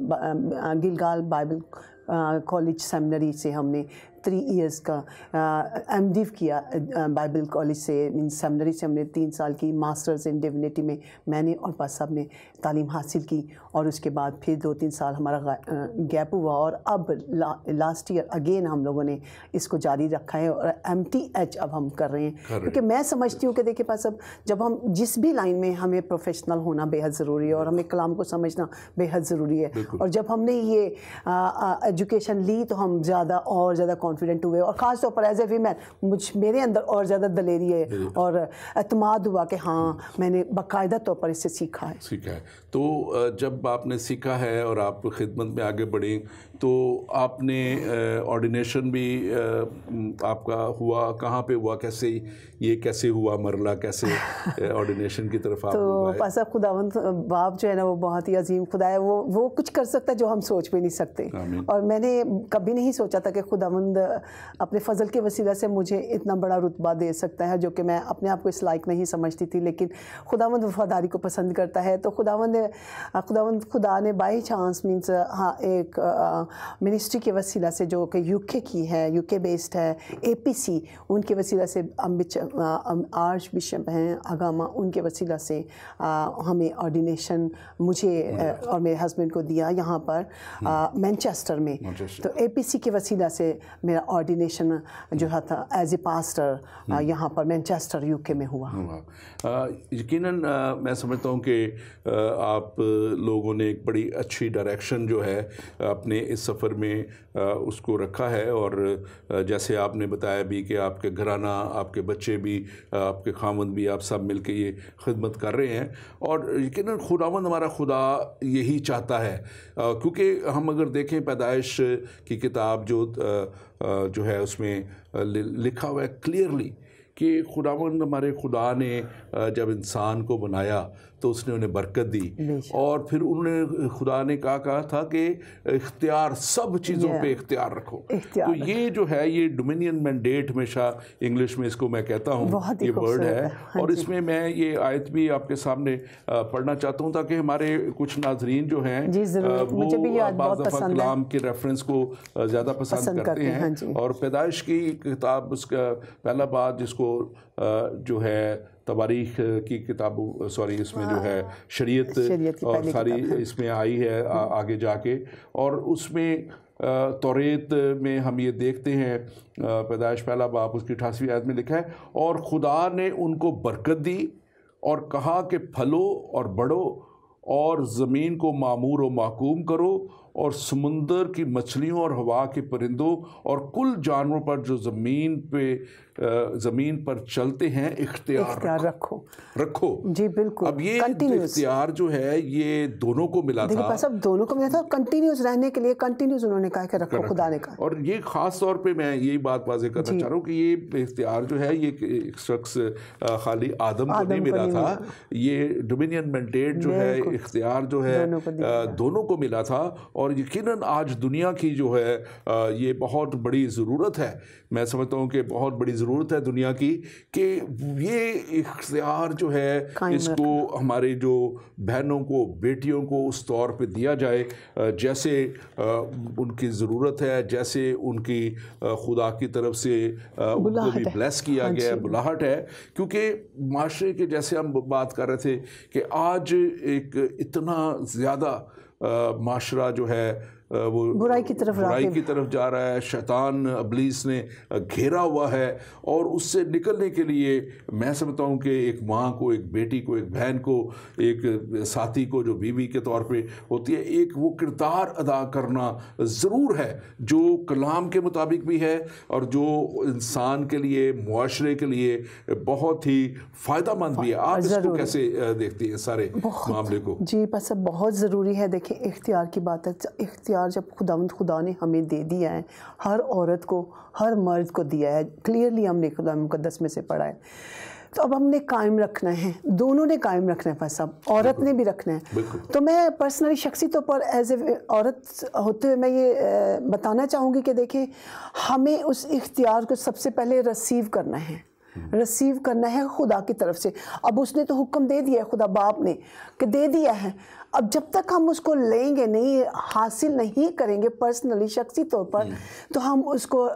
گلگال بائبل کالج سیمنری سے ہم نے 3 ایئرز کا MD کیا. بائبل کالج سے مینس سیمنری سے ہم نے 3 سال کی ماسٹرز ان ڈیونٹی میں نے اور پاس صاحب نے تعلیم حاصل کی. اور اس کے بعد پھر 2-3 سال ہمارا گیپ ہوا، اور اب لاسٹ ایئر اگین ہم لوگوں نے اس کو جاری رکھا ہے. اور MTH اب ہم کر رہے ہیں، کیونکہ میں سمجھتی ہوں کہ دیکھیں پاس اب جب ہم جس بھی لائن میں، ہمیں پروفیشنل ہونا بے حد ضروری ہے اور ہمیں کلام کو سمجھنا بے حد ضروری ہے. اور جب ہم نے یہ ایجوکیشن لی تو ہم اور زیادہ کانفیڈنٹ ہوئے، اور خاص طور پر ایز اے ویمن میرے اندر اور زیادہ دلیری ہے اور اعتماد ہوا کہ ہاں میں نے باقاعدہ طور پر اس سے سیکھا ہے. تو جب آپ نے سیکھا ہے اور آپ خدمت میں آگے بڑھیں، تو آپ نے آرڈینیشن بھی آپ کا ہوا، کہاں پہ ہوا، کیسے ہوا مرلہ، کیسے آرڈینیشن کی طرف آپ تو پاسا خداوند باپ جو ہے نا وہ بہت ہی عظیم خدا ہے. وہ کچھ کر سکتا ہے جو ہم سوچ بھی نہیں سکتے. اور میں نے کبھی نہیں سوچا تھا کہ خداوند اپنے فضل کے وسیلہ سے مجھے اتنا بڑا رتبہ دے سکتا ہے، جو کہ میں اپنے آپ کو اس لائق نہیں سمجھتی تھی. لیکن خداوند وفاداری کو پسند کرتا ہے. تو خدا نے بائی چانس مینس ہاں ایک منسٹری کے وسیلہ سے جو کہ UK کی ہے، UK بیسڈ ہے، APC، ان کے وسیلہ سے آرچ بشپ ہیں اگامہ، ان کے وسیلہ سے ہمیں آرڈینیشن مجھے اور میرے ہسبینڈ کو دیا یہاں پر مینچسٹر میں. تو APC کے وسیلہ سے میرا آرڈینیشن جو تھا ایز اے پاسٹر یہاں پر مینچسٹر UK میں ہوا. یقیناً میں سمجھتا ہوں کہ آپ لوگوں نے ایک بڑی اچھی ڈائریکشن جو ہے اپنے اس سفر میں اس کو رکھا ہے. اور جیسے آپ نے بتایا بھی کہ آپ کے گھرانہ، آپ کے بچے بھی، آپ کے خامند بھی، آپ سب مل کے یہ خدمت کر رہے ہیں. اور یقیناً خداوند ہمارا خدا یہی چاہتا ہے، کیونکہ ہم اگر دیکھیں پیدائش کی کتاب جو ہے اس میں لکھا ہوا ہے کلیئرلی کہ خداوند ہمارے خدا نے جب انسان کو بنایا تو اس نے انہیں برکت دی، اور پھر انہوں نے خدا نے کہا تھا کہ اختیار سب چیزوں پہ اختیار رکھو. تو یہ جو ہے یہ ڈومینین مینڈیٹ ہمیشہ انگلش میں اس کو میں کہتا ہوں یہ ورڈ ہے. اور اس میں میں یہ آیت بھی آپ کے سامنے پڑھنا چاہتا ہوں تاکہ ہمارے کچھ ناظرین جو ہیں وہ بعض دفعہ کلام کے ریفرنس کو زیادہ پسند کرتے ہیں. اور پیدائش کی کتاب اس کا پہلا بات جس کو جو ہے تواریخ کی کتاب اس میں جو ہے شریعت اور ساری اس میں آئی ہے آگے جا کے، اور اس میں توریت میں ہم یہ دیکھتے ہیں پیدائش پہلا باب اس کی 88ویں آیت میں لکھا ہے، اور خدا نے ان کو برکت دی اور کہا کہ پھلو اور بڑھو اور زمین کو معمور و محکوم کرو اور سمندر کی مچھلیوں اور ہوا کے پرندوں اور کل جانوروں پر جو زمین پر چلتے ہیں اختیار رکھو. جی بالکل. اب یہ اختیار جو ہے یہ دونوں کو ملا تھا، دونوں کو ملا تھا، اور کنٹینیوس رہنے کے لیے کنٹینیوس انہوں نے کہا کہ رکھو، خدا نے کہا. اور یہ خاص طور پہ میں یہی بات واضح کرنا چاہ رہا ہوں کہ یہ اختیار جو ہے یہ ایک شخص خالی آدم کو نہیں ملا تھا، یہ ڈومینین مینڈیٹ جو ہے اختیار جو ہے دونوں کو ملا تھا. اور یقیناً آج دنیا کی جو ہے یہ بہت بڑی ضرورت ہے، میں سمجھتا ہوں کہ بہت بڑی ضرورت ہے دنیا کی کہ یہ اختیار جو ہے اس کو ہمارے جو بہنوں کو بیٹیوں کو اس طور پہ دیا جائے جیسے ان کی ضرورت ہے، جیسے ان کی خدا کی طرف سے ان کو بھی بلیس کیا گیا ہے، بلاہٹ ہے. کیونکہ معاشرے کے جیسے ہم بات کر رہے تھے کہ آج ایک اتنا زیادہ معاشرہ جو ہے وہ برائی کی طرف جا رہا ہے، شیطان ابلیس نے گھیرا ہوا ہے، اور اس سے نکلنے کے لیے میں سمجھتا ہوں کہ ایک ماں کو، ایک بیٹی کو، ایک بہن کو، ایک ساتھی کو جو بیوی کے طور پہ ہوتی ہے، ایک وہ کردار ادا کرنا ضرور ہے جو کلام کے مطابق بھی ہے اور جو انسان کے لیے، معاشرے کے لیے بہت ہی فائدہ مند بھی ہے. آپ اس کو کیسے دیکھتے ہیں سارے معاملے کو؟ جی بس بہت ضروری ہے. دیکھیں اختیار کی بات ہے، اختیار جب خدا نے ہمیں دے دیا ہے، ہر عورت کو، ہر مرد کو دیا ہے، کلیئرلی ہم نے خدا مقدس میں سے پڑھا ہے. تو اب ہم نے قائم رکھنا ہے، دونوں نے قائم رکھنا ہے، بس اب عورت نے بھی رکھنا ہے. تو میں پرسنلی شخصی طور پر ایز اے عورت ہوتے ہوئے میں یہ بتانا چاہوں گی کہ دیکھیں ہمیں اس اختیار کو سب سے پہلے ریسیو کرنا ہے خدا کی طرف سے. اب اس نے تو حکم دے دیا ہے، خدا باپ نے کہ دے دیا ہے. اب جب تک ہم اس کو لیں گے نہیں، حاصل نہیں کریں گے پرسنلی شخصی طور پر، تو ہم اس کو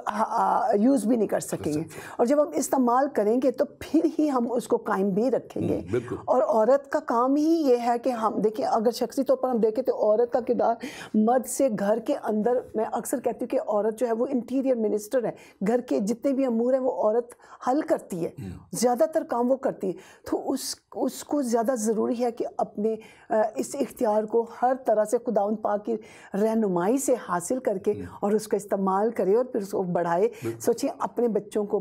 یوز بھی نہیں کر سکیں گے. اور جب ہم استعمال کریں گے تو پھر ہی ہم اس کو قائم بھی رکھیں گے. اور عورت کا کام ہی یہ ہے کہ ہم دیکھیں، اگر شخصی طور پر ہم دیکھیں تو عورت کا کردار مرد سے گھر کے اندر، میں اکثر کہتی ہوں کہ عورت جو ہے وہ انٹیریئر منسٹر ہے، گھر کے جتنے بھی امور ہیں وہ عورت حل کرتی ہے، زیادہ تر کام وہ کرتی ہے. تو اس کو زیادہ ضروری ہے کہ اپنے اس اختیار کو ہر طرح سے خداوند پاک کی رہنمائی سے حاصل کر کے اور اس کا استعمال کرے اور پھر اس کو بڑھائے. سوچیں اپنے بچوں کو،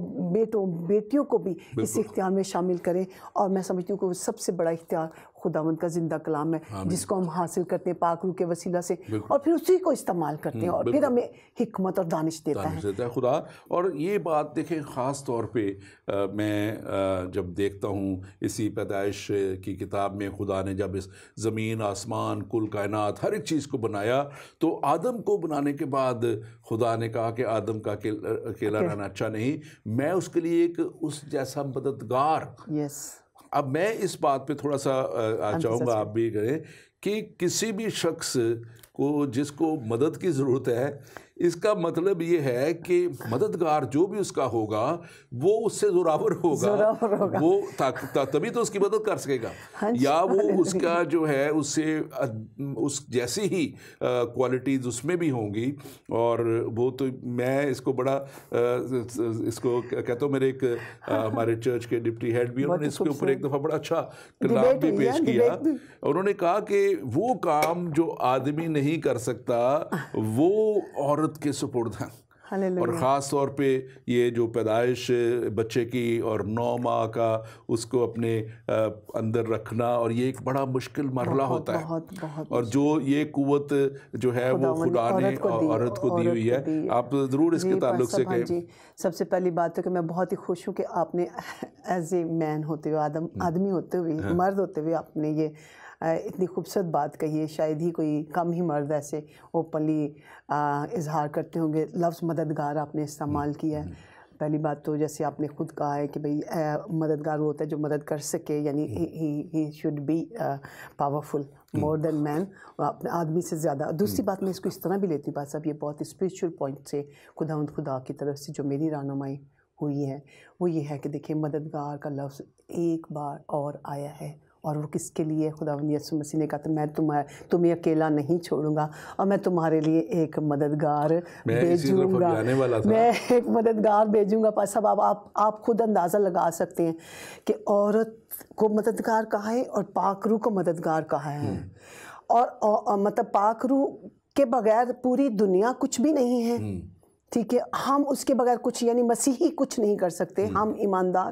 بیٹیوں کو بھی اس اختیار میں شامل کریں. اور میں سمجھتی ہوں کہ وہ سب سے بڑا اختیار خداوند کا زندہ کلام ہے جس کو ہم حاصل کرتے ہیں پاک روح کے وسیلہ سے، اور پھر اسی کو استعمال کرتے ہیں اور پھر ہمیں حکمت اور دانش دیتا ہے خدا. اور یہ بات دیکھیں خاص طور پہ میں جب دیکھتا ہوں اسی پیدائش کی کتاب میں خدا نے جب اس زمین، آسمان، کل کائنات ہر ایک چیز کو بنایا، تو آدم کو بنانے کے بعد خدا نے کہا کہ آدم کا اکیلا رہنا اچھا نہیں، میں اس کے لیے ایک اس جیسا مددگار. اب میں اس بات پہ تھوڑا سا چاہوں گا آپ بھی کریں کہ کسی بھی شخص کو جس کو مدد کی ضرورت ہے، اس کا مطلب یہ ہے کہ مددگار جو بھی اس کا ہوگا وہ اس سے زوراور ہوگا، وہ تبھی تو اس کی مدد کر سکے گا، یا وہ اس کا جو ہے اس سے اس جیسی ہی کوالٹیز اس میں بھی ہوں گی. اور وہ تو میں اس کو بڑا اس کو کہتا ہوں، میرے ایک ہمارے چرچ کے ڈپٹی ہیڈ بھی، انہوں نے اس کے اوپر ایک دفعہ بڑا اچھا کلام بھی پیش کیا. انہوں نے کہا کہ وہ کام جو آدمی نہیں کر سکتا وہ عورت کے سپرد ہیں. اور خاص طور پہ یہ جو پیدائش بچے کی اور 9 ماہ کا اس کو اپنے اندر رکھنا، اور یہ ایک بڑا مشکل مرحلہ ہوتا ہے، اور جو یہ قوت جو ہے وہ خدا نے عورت کو دی ہوئی ہے. آپ ضرور اس کے تعلق سے کہیں. جی، سب سے پہلی بات ہے کہ میں بہت ہی خوش ہوں کہ آپ نے ایز اے مین ہوتے ہوئے، آدمی ہوتے ہوئے، مرد ہوتے ہوئے آپ نے یہ اتنی خوبصورت بات کہی ہے. شاید ہی کوئی کم ہی مرد ایسے اوپنلی اظہار کرتے ہوں گے. لفظ مددگار آپ نے استعمال کیا ہے. پہلی بات تو جیسے آپ نے خود کہا ہے کہ بھئی مددگار وہ ہوتا ہے جو مدد کر سکے، یعنی ہی شوڈ بی پاورفل مور دین مین، اپنے آدمی سے زیادہ. دوسری بات میں اس کو اس طرح بھی لیتی ہوں، بات صاحب یہ بہت اسپریچول پوائنٹ سے خدا کی طرف سے جو میری رہنمائی ہوئی ہے وہ یہ ہے کہ دیکھیں مددگار کا لفظ ایک بار اور آیا ہے، اور وہ کس کے لیے؟ خداوند یسوع مسیح نے کہا تھا میں تمہیں اکیلا نہیں چھوڑوں گا، اور میں تمہارے لیے ایک مددگار بھیجوں گا. میں ایک مددگار بھیجوں گا. پاس صاحب آپ خود اندازہ لگا سکتے ہیں کہ عورت کو مددگار کہا ہے اور پاک روح کو مددگار کہا ہے. اور مطلب پاک روح کے بغیر پوری دنیا کچھ بھی نہیں ہے. ٹھیک ہے، ہم اس کے بغیر کچھ، یعنی مسیحی کچھ نہیں کر سکتے. ہم ایماندار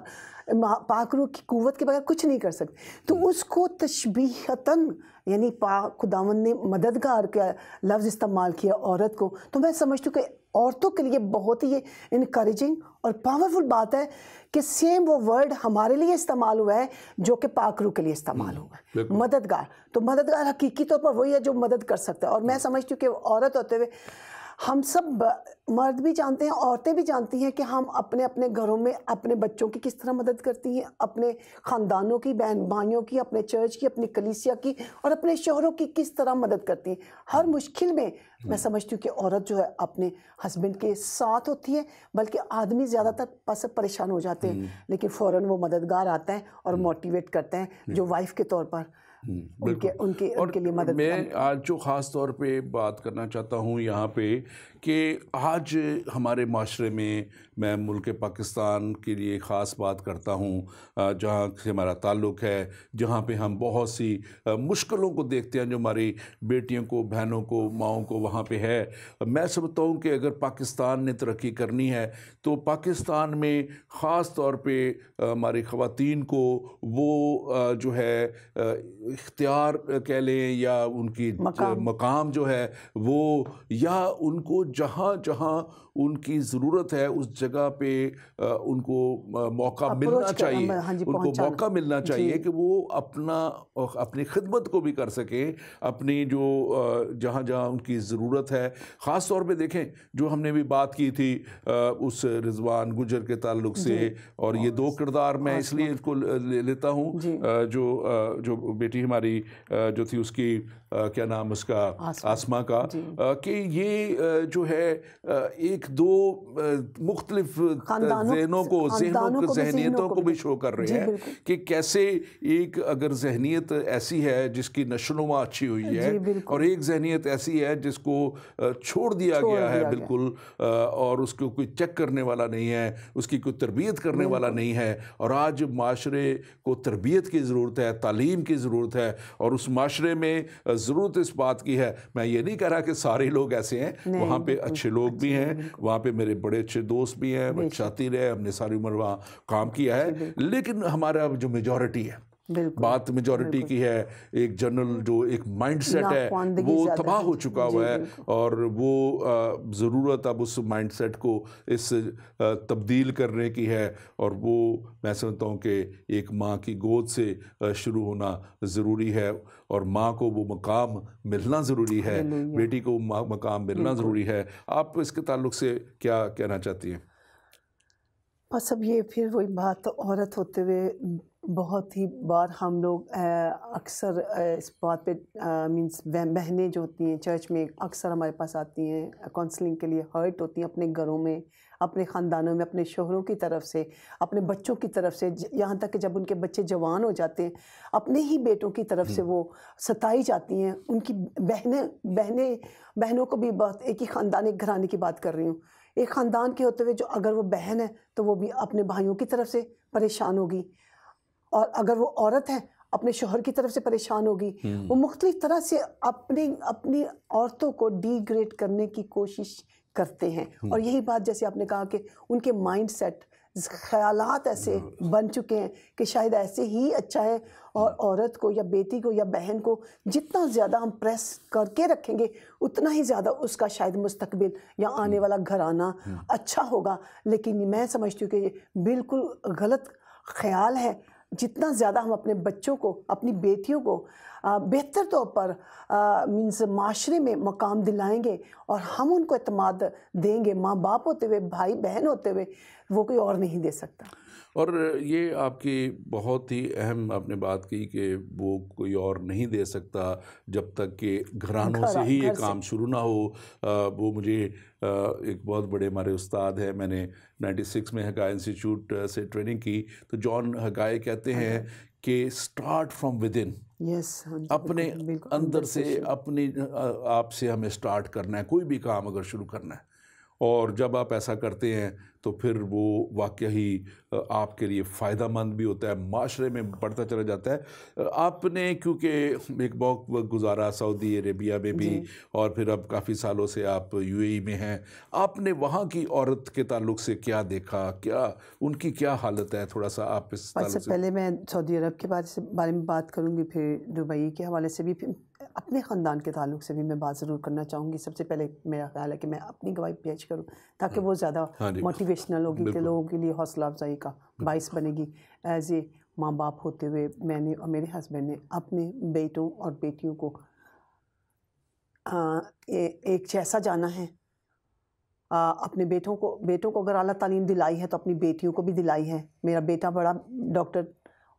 پاک روح کی قوت کے بغیر کچھ نہیں کر سکتے. تو اس کو تشبیہتاً یعنی خداوند نے مددگار کا لفظ استعمال کیا عورت کو. تو میں سمجھتی ہوں کہ عورتوں کے لیے بہت ہی انکریجنگ اور پاورفل بات ہے کہ سیم وہ ورڈ ہمارے لیے استعمال ہوا ہے جو کہ پاک روح کے لیے استعمال ہوا ہے. مددگار، تو مددگار حقیقی طور پر وہی ہے جو مدد کر سکتا ہے. اور میں سمجھتی ہوں کہ عورت ہوتے ہوئے ہم سب مرد بھی جانتے ہیں، عورتیں بھی جانتی ہیں کہ ہم اپنے اپنے گھروں میں اپنے بچوں کی کس طرح مدد کرتی ہیں، اپنے خاندانوں کی، بہن بھائیوں کی، اپنے چرچ کی، اپنی کلیسیا کی، اور اپنے شوہروں کی کس طرح مدد کرتی ہیں ہر مشکل میں. میں سمجھتی ہوں کہ عورت جو ہے اپنے ہسبینڈ کے ساتھ ہوتی ہے، بلکہ آدمی زیادہ تر پریشان ہو جاتے ہیں، لیکن فوراً وہ مددگار آتا ہے اور موٹیویٹ کرتا ہے جو وائف کے طور پر ان کے لیے مدد. میں آج جو خاص طور پہ بات کرنا چاہتا ہوں یہاں پہ کہ آج ہمارے معاشرے میں ملک پاکستان کے لیے خاص بات کرتا ہوں جہاں سے ہمارا تعلق ہے، جہاں پہ ہم بہت سی مشکلوں کو دیکھتے ہیں جو ہماری بیٹیوں کو، بہنوں کو، ماؤں کو وہاں پہ ہے. میں سمجھتا ہوں کہ اگر پاکستان نے ترقی کرنی ہے تو پاکستان میں خاص طور پہ ہماری خواتین کو وہ جو ہے اختیار کہہ لیں یا ان کی مقام جو ہے وہ، یا ان کو جہاں جہاں ان کی ضرورت ہے اس جگہ پہ ان کو موقع ملنا چاہیے. ان کو موقع ملنا چاہیے کہ وہ اپنی خدمت کو بھی کر سکیں، اپنی جو جہاں جہاں ان کی ضرورت ہے. خاص طور پہ دیکھیں جو ہم نے بھی بات کی تھی اس رضوان گجر کے تعلق سے، اور یہ دو کردار میں اس لیے اس کو لیتا ہوں جو بیٹی ہماری جو تھی اس کی کیا نام اس کا، آسما کا، کہ یہ جو ہے ایک دو مختلف ذہنوں کو ذہنیتوں کو بھی شو کر رہے ہیں کہ کیسے ایک اگر ذہنیت ایسی ہے جس کی نشوونما اچھی ہوئی ہے، اور ایک ذہنیت ایسی ہے جس کو چھوڑ دیا گیا ہے بالکل، اور اس کو کوئی چیک کرنے والا نہیں ہے، اس کی کوئی تربیت کرنے والا نہیں ہے. اور آج معاشرے کو تربیت کی ضرورت ہے، تعلیم کی ضرورت ہے، اور اس معاشرے میں ضرورت اس بات کی ہے. میں یہ نہیں کہہ رہا کہ سارے لوگ ایسے ہیں، وہاں پہ اچھے لوگ بھی ہیں، وہاں پہ میرے بڑے اچھے دوست بھی ہیں، وہ شاطر ہے، ہم نے ساری عمر وہاں کام کیا ہے. لیکن ہمارا جو میجورٹی ہے، بات میجورٹی کی ہے، ایک جنرل جو ایک مائنڈ سیٹ ہے وہ تباہ ہو چکا ہوا ہے، اور وہ ضرورت اب اس مائنڈ سیٹ کو اس تبدیل کرنے کی ہے. اور وہ میں سمجھتا ہوں کہ ایک ماں کی گود سے شروع ہونا ضروری ہے، اور ماں کو وہ مقام ملنا ضروری ہے، بیٹی کو مقام ملنا ضروری ہے. آپ اس کے تعلق سے کیا کہنا چاہتی ہیں؟ بس اب یہ پھر وہی بات، عورت ہوتے ہوئے بہت ہی بار ہم لوگ اکثر اس بات پہ مینس بہنیں جو ہوتی ہیں چرچ میں اکثر ہمارے پاس آتی ہیں کاؤنسلنگ کے لیے، ہرٹ ہوتی ہیں اپنے گھروں میں، اپنے خاندانوں میں، اپنے شوہروں کی طرف سے، اپنے بچوں کی طرف سے، یہاں تک کہ جب ان کے بچے جوان ہو جاتے ہیں اپنے ہی بیٹوں کی طرف سے وہ ستائی جاتی ہیں. ان کی بہنوں کو بھی بہت، ایک ہی خاندان، ایک گھرانے کی بات کر رہی ہوں، ایک خاندان کے ہوتے ہوئے جو اگر وہ بہن ہے تو وہ بھی اپنے بھائیوں کی طرف سے پریشان ہوگی، اور اگر وہ عورت ہے اپنے شوہر کی طرف سے پریشان ہوگی. وہ مختلف طرح سے اپنی عورتوں کو ڈی گریڈ کرنے کی کوشش کرتے ہیں. اور یہی بات جیسے آپ نے کہا کہ ان کے مائنڈ سیٹ خیالات ایسے بن چکے ہیں کہ شاید ایسے ہی اچھا ہے, اور عورت کو یا بیٹی کو یا بہن کو جتنا زیادہ ہم پریس کر کے رکھیں گے اتنا ہی زیادہ اس کا شاید مستقبل یا آنے والا گھرانہ اچھا ہوگا. لیکن میں سمجھتی ہوں کہ یہ بالکل غلط خیال ہے. جتنا زیادہ ہم اپنے بچوں کو, اپنی بیٹیوں کو بہتر طور پر مینس معاشرے میں مقام دلائیں گے اور ہم ان کو اعتماد دیں گے, ماں باپ ہوتے ہوئے, بھائی بہن ہوتے ہوئے, وہ کوئی اور نہیں دے سکتا. اور یہ آپ کی بہت ہی اہم آپ نے بات کی کہ وہ کوئی اور نہیں دے سکتا جب تک کہ گھرانوں سے ہی یہ کام شروع نہ ہو. وہ مجھے ایک بہت بڑے ہمارے استاد ہیں, میں نے 96 میں ہگائے انسٹیٹیوٹ سے ٹریننگ کی, تو جان ہگائے کہتے ہیں کہ اسٹارٹ فرام ود ان. اپنے اندر سے, اپنی آپ سے ہمیں اسٹارٹ کرنا ہے کوئی بھی کام اگر شروع کرنا ہے, اور جب آپ ایسا کرتے ہیں تو پھر وہ واقعی آپ کے لیے فائدہ مند بھی ہوتا ہے, معاشرے میں بڑھتا چلا جاتا ہے. آپ نے کیونکہ ایک بہت وقت گزارا سعودی عربیہ میں بھی, اور پھر اب کافی سالوں سے آپ یو اے ای میں ہیں, آپ نے وہاں کی عورت کے تعلق سے کیا دیکھا, کیا ان کی کیا حالت ہے, تھوڑا سا آپ اس تعلق سے. پہلے میں سعودی عرب کے بارے میں بات کروں گی, پھر دبئی کے حوالے سے بھی, پھر اپنے خاندان کے تعلق سے بھی میں بات ضرور کرنا چاہوں گی. سب سے پہلے میرا خیال ہے کہ میں اپنی گواہی پیش کروں تاکہ وہ زیادہ موٹیویشنل ہوگی, کہ لوگوں کے لیے حوصلہ افزائی کا باعث بنے گی. ایز اے ماں باپ ہوتے ہوئے میں نے اور میرے ہسبینڈ نے اپنے بیٹوں اور بیٹیوں کو ایک جیسا جانا ہے. اپنے بیٹوں کو اگر اعلیٰ تعلیم دلائی ہے تو اپنی بیٹیوں کو بھی دلائی ہے. میرا بیٹا بڑا ڈاکٹر,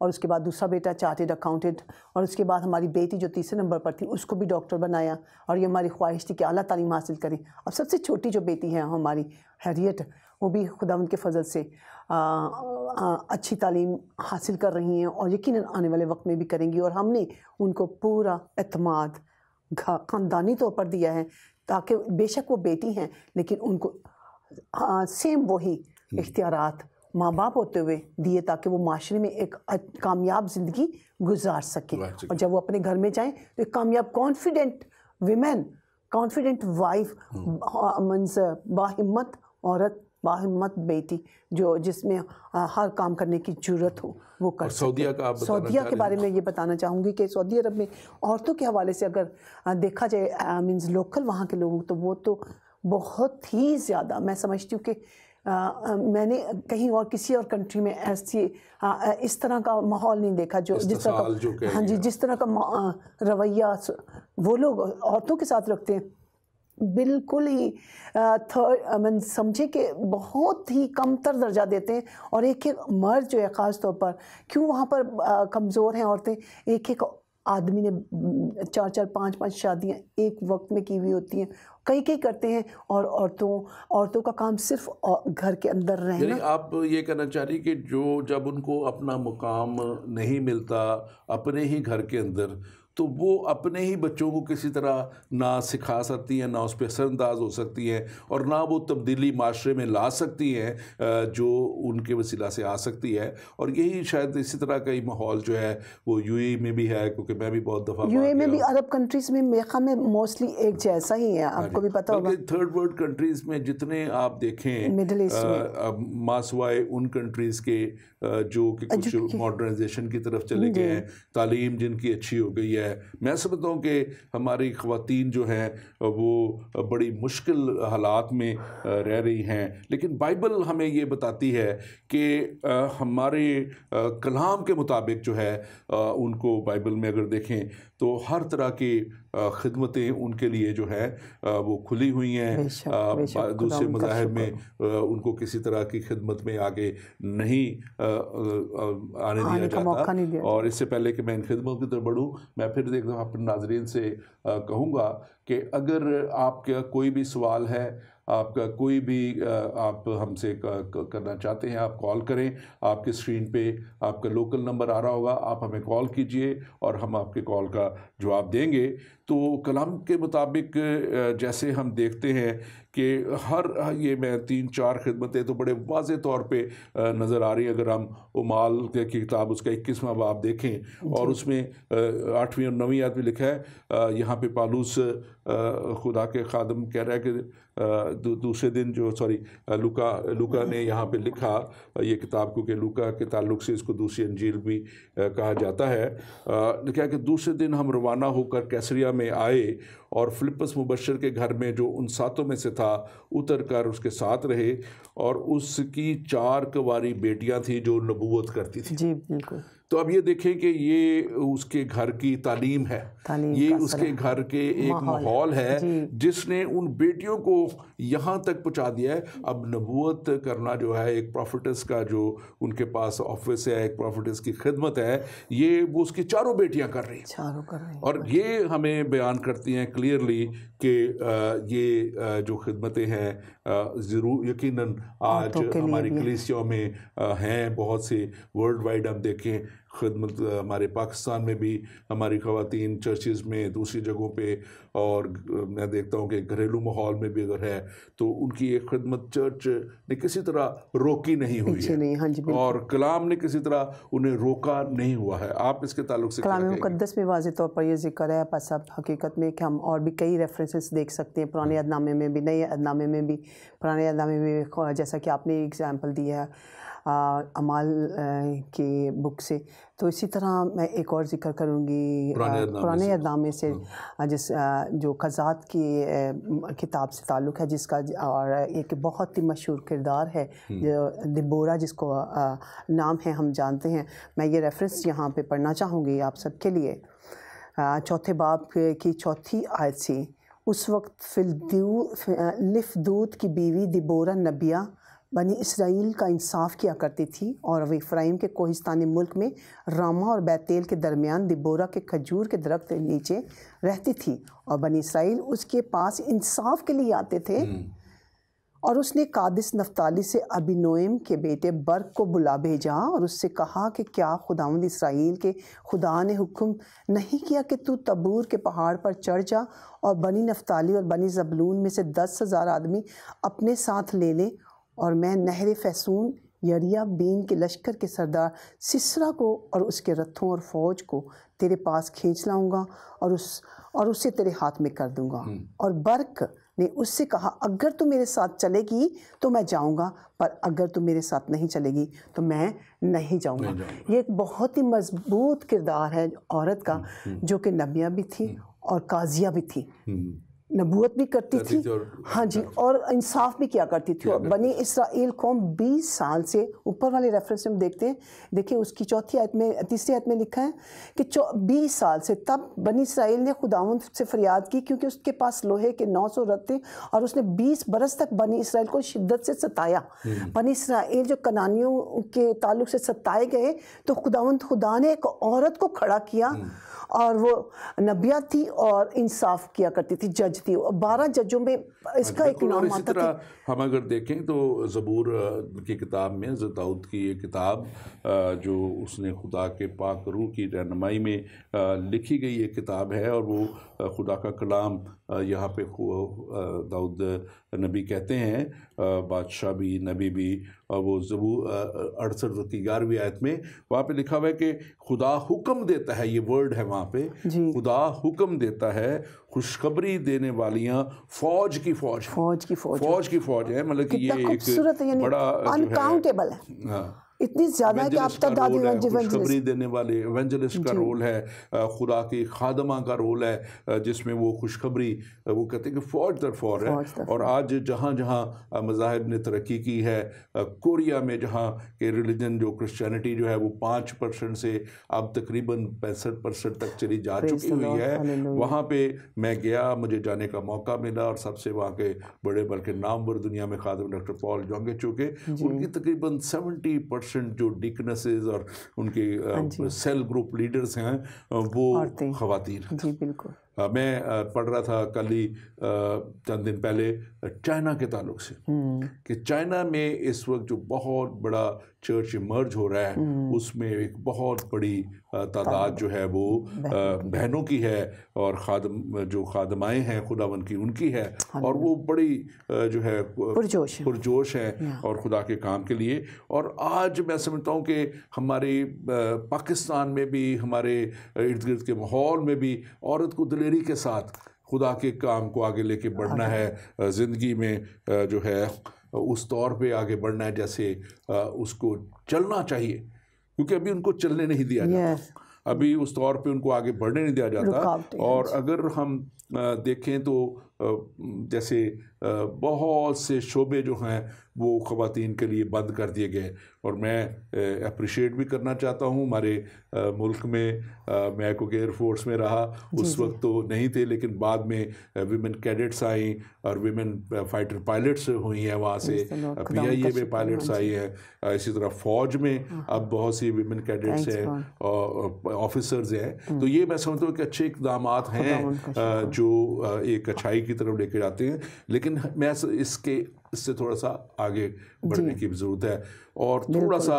اور اس کے بعد دوسرا بیٹا چارٹرڈ اکاؤنٹنٹ, اور اس کے بعد ہماری بیٹی جو تیسرے نمبر پر تھی اس کو بھی ڈاکٹر بنایا, اور یہ ہماری خواہش تھی کہ اعلیٰ تعلیم حاصل کریں. اب سب سے چھوٹی جو بیٹی ہے ہماری ہیریٹ, وہ بھی خداوند کے فضل سے اچھی تعلیم حاصل کر رہی ہیں, اور یقیناً آنے والے وقت میں بھی کریں گی. اور ہم نے ان کو پورا اعتماد خاندانی طور پر دیا ہے, تاکہ بے شک وہ بیٹی ہیں لیکن ان کو سیم وہی اختیارات ماں باپ ہوتے ہوئے دیے, تاکہ وہ معاشرے میں ایک کامیاب زندگی گزار سکیں. اور جب وہ اپنے گھر میں جائیں تو ایک کامیاب کانفیڈنٹ ویمن, کانفیڈنٹ وائف, باہمت عورت, باہمت بیٹی, جس میں ہر کام کرنے کی جرت ہو, وہ کر سکے. سعودیہ کے بارے میں یہ بتانا چاہوں گی کہ سعودی عرب میں عورتوں کے حوالے سے اگر دیکھا جائے مینز لوکل وہاں کے لوگوں, تو وہ تو بہت ہی زیادہ, میں سمجھتی ہوں کہ میں نے کہیں اور کسی اور کنٹری میں اس طرح کا ماحول نہیں دیکھا جس طرح کا, ہاں جی, جس طرح کا رویہ وہ لوگ عورتوں کے ساتھ رکھتے ہیں. بالکل ہی سمجھے کہ بہت ہی کم تر درجہ دیتے ہیں. اور ایک مرد جو ہے خاص طور پر, کیوں وہاں پر کمزور ہیں عورتیں, ایک آدمی نے 4 5 شادیاں ایک وقت میں کی ہوئی ہوتی ہیں, کئی کرتے ہیں, اور عورتوں کا کام صرف گھر کے اندر رہنا. یعنی آپ یہ کہنا چاہ رہی کہ جب ان کو اپنا مقام نہیں ملتا اپنے ہی گھر کے اندر, تو وہ اپنے ہی بچوں کو کسی طرح نہ سکھا سکتی ہیں, نہ اس پہ اثر انداز ہو سکتی ہیں, اور نہ وہ تبدیلی معاشرے میں لا سکتی ہیں جو ان کے وسیلہ سے آ سکتی ہے. اور یہی شاید اسی طرح کا ہی ماحول جو ہے وہ یو اے میں بھی ہے, کیونکہ میں بھی بہت دفعہ یو اے میں بھی, عرب کنٹریز میں میرے خیال میں موسٹلی ایک جیسا ہی ہے, آپ کو بھی پتہ ہوگا. تھرڈ ورلڈ کنٹریز میں جتنے آپ دیکھیں, مڈل ایسٹ میں, ماں سوائے ان کنٹریز کے جو کہ کچھ ماڈرنائزیشن کی طرف چلے گئے ہیں, تعلیم جن کی اچھی ہو گئی ہے, میں سمجھتا ہوں کہ ہماری خواتین جو ہیں وہ بڑی مشکل حالات میں رہ رہی ہیں. لیکن بائبل ہمیں یہ بتاتی ہے کہ ہمارے کلام کے مطابق جو ہے ان کو بائبل میں اگر دیکھیں تو ہر طرح کی خدمتیں ان کے لیے جو ہے وہ کھلی ہوئی ہیں. دوسرے مذاہب میں ان کو کسی طرح کی خدمت میں آگے نہیں آنے دیا جاتا. اور اس سے پہلے کہ میں ان خدمت کی طرف بڑھوں, میں پھر ایک دفعہ اپنے ناظرین سے کہوں گا کہ اگر آپ کا کوئی بھی سوال ہے, آپ کا کوئی بھی آپ ہم سے کرنا چاہتے ہیں, آپ کال کریں. آپ کے اسکرین پہ آپ کا لوکل نمبر آ رہا ہوگا, آپ ہمیں کال کیجئے اور ہم آپ کے کال کا جواب دیں گے. تو کلام کے مطابق جیسے ہم دیکھتے ہیں کہ یہ میں 3-4 خدمتیں تو بڑے واضح طور پہ نظر آ رہی ہیں. اگر ہم امال کی کتاب اس کا 21واں باب دیکھیں اور اس میں 8ویں اور 9ویں آیت میں لکھا ہے, یہاں پہ پالوس خدا کے خادم کہہ رہا ہے کہ دوسرے دن لوکا نے یہاں پہ لکھا یہ کتاب, کیونکہ لوکا کے تعلق سے اس کو دوسری انجیل بھی کہا جاتا ہے, لکھا ہے کہ دوسرے دن ہم روانہ ہو کر کیسریا میں آئے اور فلپس مبشر کے گھر میں جو ان 7 میں سے تھا اتر کر اس کے ساتھ رہے, اور اس کی 4 کنواری بیٹیاں تھیں جو نبوت کرتی تھیں. جی بالکل. تو اب یہ دیکھیں کہ یہ اس کے گھر کی تعلیم ہے, یہ اس کے گھر کے ایک ماحول ہے جس نے ان بیٹیوں کو یہاں تک پہنچا دیا ہے. اب نبوت کرنا جو ہے ایک پروفیٹس کا جو ان کے پاس آفس ہے, ایک پروفیٹس کی خدمت ہے, یہ وہ اس کی 4 بیٹیاں کر رہی ہیں, اور یہ ہمیں بیان کرتی ہیں کلیئرلی کہ یہ جو خدمتیں ہیں ضرور یقیناً آج ہماری کلیسیوں میں ہیں بہت سے. ورلڈ وائڈ ہم دیکھیں خدمت ہمارے پاکستان میں بھی ہماری خواتین چرچز میں, دوسری جگہوں پہ, اور میں دیکھتا ہوں کہ گھریلو ماحول میں بھی اگر ہے تو ان کی ایک خدمت چرچ نے کسی طرح روکی نہیں ہوئی ہے, اور کلام نے کسی طرح انہیں روکا نہیں ہوا ہے. آپ اس کے تعلق سے کلام مقدس میں واضح طور پر یہ ذکر ہے, بس اب حقیقت میں کہ ہم اور بھی کئی ریفرنسز دیکھ سکتے ہیں پرانے عہد نامے میں بھی, نئے عہد نامے میں بھی. پرانے عہد نامے میں جیسا کہ آپ نے ایگزامپل دیا ہے اعمال کی بک سے, تو اسی طرح میں ایک اور ذکر کروں گی پرانے عہد نامے سے, جو قضات کی کتاب سے تعلق ہے, جس کا اور ایک بہت ہی مشہور کردار ہے جو دبورہ جس کو نام ہے ہم جانتے ہیں. میں یہ ریفرنس یہاں پہ پڑھنا چاہوں گی آپ سب کے لیے. 4 باب کی 4 آیت سے, اس وقت لفدود کی بیوی دبورہ نبیہ بنی اسرائیل کا انصاف کیا کرتی تھی, اور وہ افرائیم کے کوہستانی ملک میں راما اور بیتیل کے درمیان دبورہ کے کھجور کے درخت کے نیچے رہتی تھی, اور بنی اسرائیل اس کے پاس انصاف کے لیے آتے تھے. اور اس نے قادس نفتالی سے ابینوئم کے بیٹے برق کو بلا بھیجا اور اس سے کہا کہ کیا خداوند اسرائیل کے خدا نے حکم نہیں کیا کہ تو تبور کے پہاڑ پر چڑھ جا اور بنی نفتالی اور بنی زبلون میں سے 10,000 آدمی اپنے ساتھ لے لے, اور میں نہر فیسون یریا بین کے لشکر کے سردار سسرا کو اور اس کے رتھوں اور فوج کو تیرے پاس کھینچ لاؤں گا اور اسے تیرے ہاتھ میں کر دوں گا. اور برق نے اس سے کہا اگر تو میرے ساتھ چلے گی تو میں جاؤں گا, پر اگر تو میرے ساتھ نہیں چلے گی تو میں نہیں جاؤں گا. یہ ایک بہت ہی مضبوط کردار ہے عورت کا, جو کہ نبیہ بھی تھی اور قاضیہ بھی تھی, نبوت بھی کرتی تھی, ہاں جی, اور انصاف بھی کیا کرتی تھی. اور بنی اسرائیل قوم 20 سال سے, اوپر والے ریفرنس میں دیکھتے ہیں, دیکھیں اس کی 4 آیت میں 3 آیت میں لکھا ہے کہ 20 سال سے تب بنی اسرائیل نے خداوند سے فریاد کی کیونکہ اس کے پاس لوہے کے 900 رتھ تھے, اور اس نے 20 برس تک بنی اسرائیل کو شدت سے ستایا. بنی اسرائیل جو کنانیوں کے تعلق سے ستائے گئے, تو خدا نے ایک عورت کو کھڑا کیا, اور وہ نبیہ تھی اور انصاف کیا کرتی تھی, جج تھی. 12 ججوں میں اس کا ایک نام آتا تھا. ہم اگر دیکھیں تو زبور کی کتاب میں داؤد کی یہ کتاب جو اس نے خدا کے پاک روح کی رہنمائی میں لکھی گئی یہ کتاب ہے, اور وہ خدا کا کلام یہاں پہ داؤد نبی کہتے ہیں, بادشاہ بھی نبی بھی, اور وہ زبور 68 کی 11ویں آیت میں وہاں پہ لکھا ہوا ہے کہ خدا حکم دیتا ہے, یہ ورڈ ہے وہاں پہ, خدا حکم دیتا ہے, خوشخبری دینے والیاں فوج کی فوج ہے, مطلب کہ یہ ایک بڑا انکاؤنٹیبل ہے, اتنی زیادہ کہ آپ تعداد خوشخبری دینے والے ایونجلسٹ کا رول ہے, خدا کی خادمہ کا رول ہے, جس میں وہ خوشخبری وہ کہتے ہیں کہ فوج در فوج ہے. اور آج جہاں جہاں مذاہب نے ترقی کی ہے, کوریا میں جہاں کہ ریلیجن جو کرسچینٹی جو ہے وہ 5% سے اب تقریباً 65% تک چلی جا چکی ہوئی ہے, وہاں پہ میں گیا, مجھے جانے کا موقع ملا, اور سب سے وہاں کے بڑے بلکہ نامور دنیا میں خادم ڈاکٹر پال جونگے چونکہ ان کی تقریباً 70% جو ڈیکنسز اور ان کے سیل گروپ لیڈرز ہیں وہ خواتین. جی بالکل. میں پڑھ رہا تھا کل ہی چند دن پہلے چائنا کے تعلق سے کہ چائنا میں اس وقت جو بہت بڑا چرچ ایمرج ہو رہا ہے اس میں ایک بہت بڑی تعداد جو ہے وہ بہنوں کی ہے اور جو خادمائیں ہیں خداوند کی ان کی ہے اور وہ بڑی جو ہے پرجوش ہیں اور خدا کے کام کے لیے. اور آج میں سمجھتا ہوں کہ ہمارے پاکستان میں بھی ہمارے ارد گرد کے ماحول میں بھی عورت کو دلیری کے ساتھ خدا کے کام کو آگے لے کے بڑھنا ہے, زندگی میں جو ہے اس طور پہ آگے بڑھنا ہے جیسے اس کو چلنا چاہیے, کیونکہ ابھی ان کو چلنے نہیں دیا جاتا, ابھی اس طور پہ ان کو آگے بڑھنے نہیں دیا جاتا. اور اگر ہم دیکھیں تو جیسے بہت سے شعبے جو ہیں وہ خواتین کے لیے بند کر دیے گئے, اور میں اپریشیٹ بھی کرنا چاہتا ہوں ہمارے ملک میں. میں کو ایئر فورس میں رہا, اس وقت تو نہیں تھے, لیکن بعد میں ویمن کیڈٹس آئیں اور ویمن فائٹر پائلٹس ہوئی ہیں, وہاں سے PIA میں پائلٹس آئی ہیں. اسی طرح فوج میں اب بہت سی ویمن کیڈٹس ہیں, آفیسرز ہیں. تو یہ میں سمجھتا ہوں کہ اچھے اقدامات ہیں جو ایک اچھائی کی طرف لے کے جاتے ہیں, لیکن میں اس سے تھوڑا سا آگے بڑھنے کی ضرورت ہے اور تھوڑا سا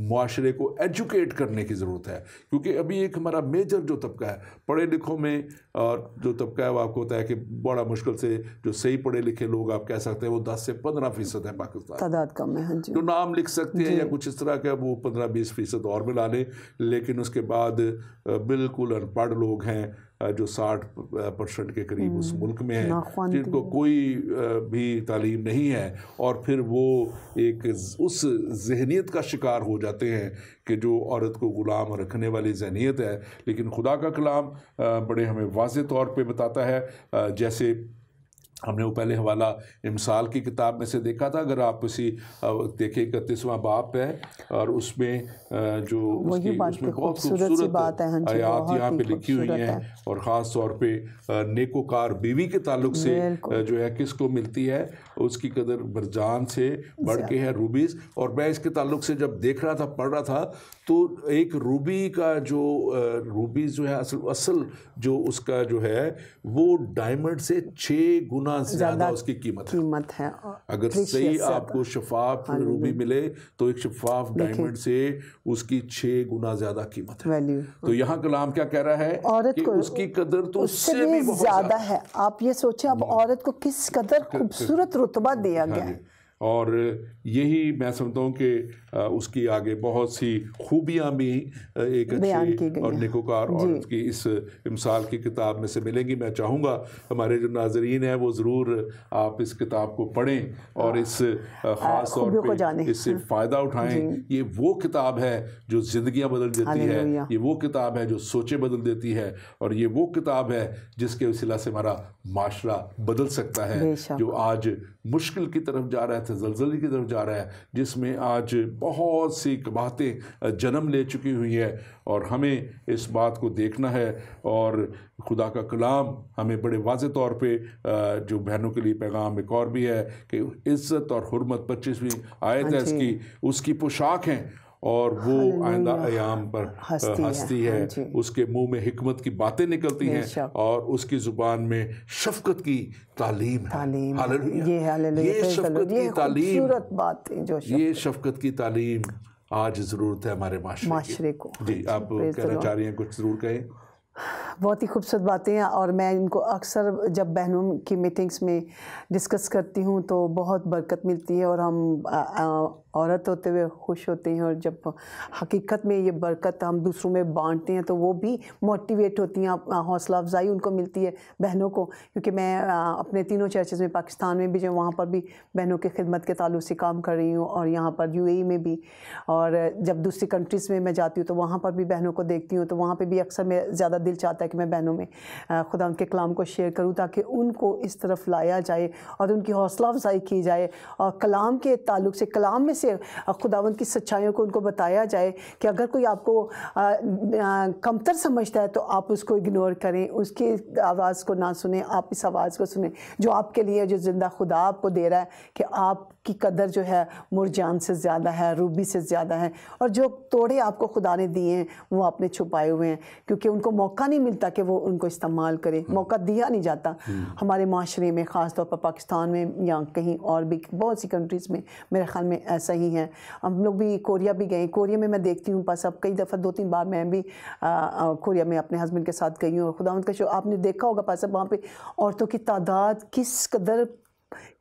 معاشرے کو ایجوکیٹ کرنے کی ضرورت ہے, کیونکہ ابھی ایک ہمارا میجر جو طبقہ ہے پڑھے لکھوں میں, اور جو طبقہ ہے وہ آپ کو ہوتا ہے کہ بڑا مشکل سے جو صحیح پڑھے لکھے لوگ آپ کہہ سکتے ہیں وہ 10 سے 15% ہیں پاکستان, تعداد کم ہے جو نام لکھ سکتے ہیں یا کچھ اس طرح کا, وہ 15-20% اور ملا لیں. لیکن اس کے بعد بالکل ان پڑھ لوگ ہیں جو 60% کے قریب اس ملک میں ہیں, جن کو کوئی بھی تعلیم نہیں ہے, اور پھر وہ ایک اس ذہنیت کا شکار ہو جاتے ہیں کہ جو عورت کو غلام رکھنے والی ذہنیت ہے. لیکن خدا کا کلام بڑے ہمیں واضح طور پہ بتاتا ہے, جیسے ہم نے وہ پہلے حوالہ امثال کی کتاب میں سے دیکھا تھا, اگر آپ اسی دیکھیں 31واں باب ہے, اور اس میں جو اس میں بہت خوبصورت آیات یہاں پہ لکھی ہوئی ہیں, اور خاص طور پہ نیکوکار بیوی کے تعلق سے جو ہے کس کو ملتی ہے, اس کی قدر مرجان سے بڑھ کے ہے روبیز. اور میں اس کے تعلق سے جب دیکھ رہا تھا, پڑھ رہا تھا, تو ایک روبی کا جو روبیز جو ہے اصل جو اس کا جو ہے وہ ڈائمنڈ سے 6 گنا زیادہ اس کی قیمت ہے. اگر صحیح آپ کو شفاف روبی ملے تو ایک شفاف ڈائمنڈ سے اس کی 6 گنا زیادہ قیمت ہے. تو یہاں کلام کیا کہہ رہا ہے کہ اس کی قدر تو اس سے بھی بہت زیادہ ہے. آپ یہ سوچیں اب عورت کو کس قدر خوبصورت رتبہ دیا گیا ہے, اور یہی میں سمجھتا ہوں کہ اس کی آگے بہت سی خوبیاں بھی ایک اچھی اور نیکوکار عورت کی اس امثال کی کتاب میں سے ملیں گی. میں چاہوں گا ہمارے جو ناظرین ہیں وہ ضرور آپ اس کتاب کو پڑھیں اور اس خاص طور پہ اس سے فائدہ اٹھائیں. یہ وہ کتاب ہے جو زندگیاں بدل دیتی ہے, یہ وہ کتاب ہے جو سوچیں بدل دیتی ہے, اور یہ وہ کتاب ہے جس کے وسیلہ سے ہمارا معاشرہ بدل سکتا ہے, جو آج مشکل کی طرف جا رہا ہے, زلزلے کی طرف جا رہا ہے, جس میں آج بہت سی قباحتیں جنم لے چکی ہوئی ہیں. اور ہمیں اس بات کو دیکھنا ہے, اور خدا کا کلام ہمیں بڑے واضح طور پہ جو بہنوں کے لیے پیغام ایک اور بھی ہے کہ عزت اور حرمت 25ویں آیت ہے اس کی پوشاک ہیں, اور وہ آئندہ ایام پر ہستی ہے. اس کے منہ میں حکمت کی باتیں نکلتی ہیں, اور اس کی زبان میں شفقت کی تعلیم ہے. یہ شفقت کی تعلیم, یہ شفقت کی تعلیم آج ضرورت ہے ہمارے معاشرے کو. جی آپ کہنا چاہ رہی ہیں, کچھ ضرور کہیں. بہت ہی خوبصورت باتیں ہیں, اور میں ان کو اکثر جب بہنوں کی میٹنگز میں ڈسکس کرتی ہوں تو بہت برکت ملتی ہے, اور ہم عورت ہوتے ہوئے خوش ہوتے ہیں, اور جب حقیقت میں یہ برکت ہم دوسروں میں بانٹتے ہیں تو وہ بھی موٹیویٹ ہوتی ہیں, حوصلہ افزائی ان کو ملتی ہے بہنوں کو. کیونکہ میں اپنے تینوں چرچز میں پاکستان میں بھی جو وہاں پر بھی بہنوں کی خدمت کے تعلق سے کام کر رہی ہوں, اور یہاں پر UAE میں بھی, اور جب دوسری کنٹریز میں جاتی ہوں تو وہاں پر بھی بہنوں کو دیکھتی ہوں, تو وہاں پہ بھی اکثر میں زیادہ دل چاہتا ہے کہ میں بہنوں میں خدا ان کے کلام کو شیئر کروں, تاکہ ان کو اس طرف لایا جائے اور ان کی حوصلہ افزائی کی جائے, اور کلام کے تعلق سے کلام میں سے خداوند کی سچائیوں کو ان کو بتایا جائے کہ اگر کوئی آپ کو کمتر سمجھتا ہے تو آپ اس کو اگنور کریں, اس کی آواز کو نہ سنیں, آپ اس آواز کو سنیں جو آپ کے لیے, جو زندہ خدا آپ کو دے رہا ہے کہ آپ کی قدر جو ہے مرجان سے زیادہ ہے, روبی سے زیادہ ہے, اور جو توڑے آپ کو خدا نے دیے ہیں وہ آپ نے چھپائے ہوئے ہیں, کیونکہ ان کو موقع نہیں ملتا ملتا کہ وہ ان کو استعمال کرے، موقع دیا نہیں جاتا ہمارے معاشرے میں، خاص طور پر پاکستان میں یا کہیں اور بھی بہت سی کنٹریز میں میرے خیال میں ایسا ہی ہے. ہم لوگ بھی کوریا بھی گئے، کوریا میں دیکھتی ہوں پاس اب کئی دفعہ 2-3 بار میں بھی کوریا میں اپنے ہسبینڈ کے ساتھ گئی ہوں، اور خداوند کا شکر آپ نے دیکھا ہوگا پاس اب وہاں پہ عورتوں کی تعداد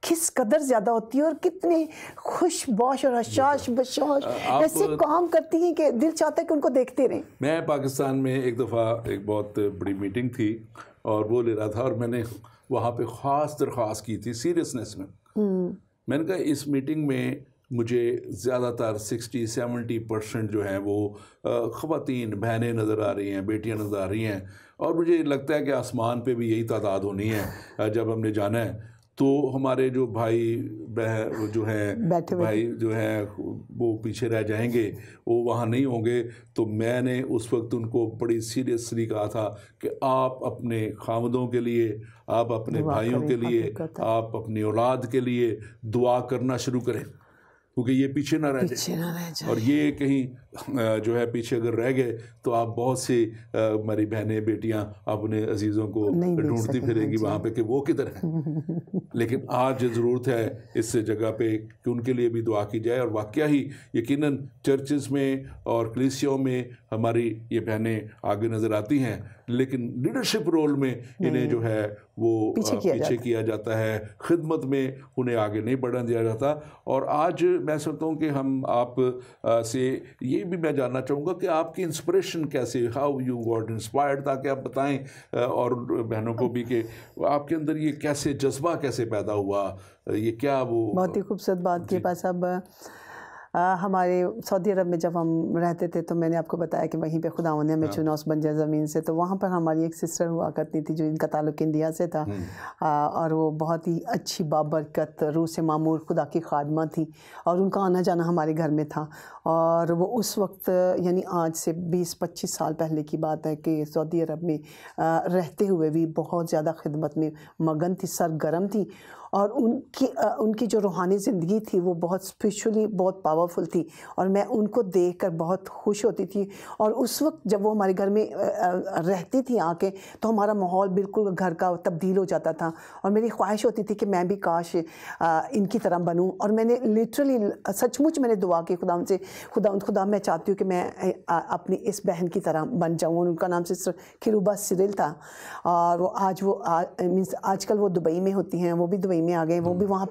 کس قدر زیادہ ہوتی ہے، اور کتنے خوش باش اور حشاش بشاش ایسے کام کرتی ہیں کہ دل چاہتا ہے کہ ان کو دیکھتے رہیں. میں پاکستان میں ایک دفعہ ایک بہت بڑی میٹنگ تھی اور وہ لے رہا تھا، اور میں نے وہاں پہ خاص درخواست کی تھی سیریسنس میں. میں نے کہا اس میٹنگ میں مجھے زیادہ تر 60-70% جو ہیں وہ خواتین بہنیں نظر آ رہی ہیں، بیٹیاں نظر آ رہی ہیں، اور مجھے لگتا ہے کہ آسمان پہ بھی یہی تعداد ہونی ہے جب ہم نے جانا ہے. تو ہمارے جو بھائی بہن جو ہیں بھائی جو ہیں وہ پیچھے رہ جائیں گے، وہ وہاں نہیں ہوں گے. تو میں نے اس وقت ان کو بڑی سیریسلی کہا تھا کہ آپ اپنے خامدوں کے لیے، آپ اپنے بھائیوں کے لیے، آپ اپنی اولاد کے لیے دعا کرنا شروع کریں، کیونکہ یہ پیچھے نہ رہ جائے. اور یہ کہیں جو ہے پیچھے اگر رہ گئے تو آپ بہت سی ہماری بہنیں بیٹیاں اپنے عزیزوں کو ڈھونڈتی پھریں گی وہاں پہ کہ وہ کدھر ہیں. لیکن آج ضرورت ہے اس جگہ پہ کہ ان کے لیے بھی دعا کی جائے. اور واقعہ ہی یقیناً چرچز میں اور کلیسیوں میں ہماری یہ بہنیں آگے نظر آتی ہیں، لیکن لیڈرشپ رول میں انہیں جو ہے وہ پیچھے کیا جاتا ہے، خدمت میں انہیں آگے نہیں بڑھنے دیا جاتا. اور آج میں سمجھتا ہوں کہ ہم آپ سے یہ بھی میں جاننا چاہوں گا کہ آپ کی انسپریشن کیسے، ہاؤ یو گاٹ انسپائرڈ، تاکہ آپ بتائیں اور بہنوں کو بھی کہ آپ کے اندر یہ کیسے جذبہ کیسے پیدا ہوا، یہ کیا وہ. بہت ہی خوبصورت بات کی پاس. اب ہمارے سعودی عرب میں جب ہم رہتے تھے تو میں نے آپ کو بتایا کہ وہیں پہ خداوند نے ہمیں چنا اس بنجر زمین سے. تو وہاں پر ہماری ایک سسٹر ہوا کرتی تھی جو ان کا تعلق انڈیا سے تھا، اور وہ بہت ہی اچھی بابرکت روح سے معمور خدا کی خادمہ تھی، اور ان کا آنا جانا ہمارے گھر میں تھا. اور وہ اس وقت یعنی آج سے 20-25 سال پہلے کی بات ہے کہ سعودی عرب میں رہتے ہوئے بھی بہت زیادہ خدمت میں مگن تھی، سرگرم تھی. اور ان کی جو روحانی زندگی تھی وہ بہت اسپریچولی بہت پاورفل تھی، اور میں ان کو دیکھ کر بہت خوش ہوتی تھی. اور اس وقت جب وہ ہمارے گھر میں رہتی تھی آ کے تو ہمارا ماحول بالکل گھر کا تبدیل ہو جاتا تھا، اور میری خواہش ہوتی تھی کہ میں بھی کاش ان کی طرح بنوں. اور میں نے لٹرلی سچ مچ میں نے دعا کی خداوند سے، خدا میں چاہتی ہوں کہ میں اپنی اس بہن کی طرح بن جاؤں. ان کا نام سسٹر کروبا سرل تھا، اور وہ آج کل وہ دبئی میں ہوتی ہیں، وہ بھی دبئی میں آ گئے، وہ بھی وہاں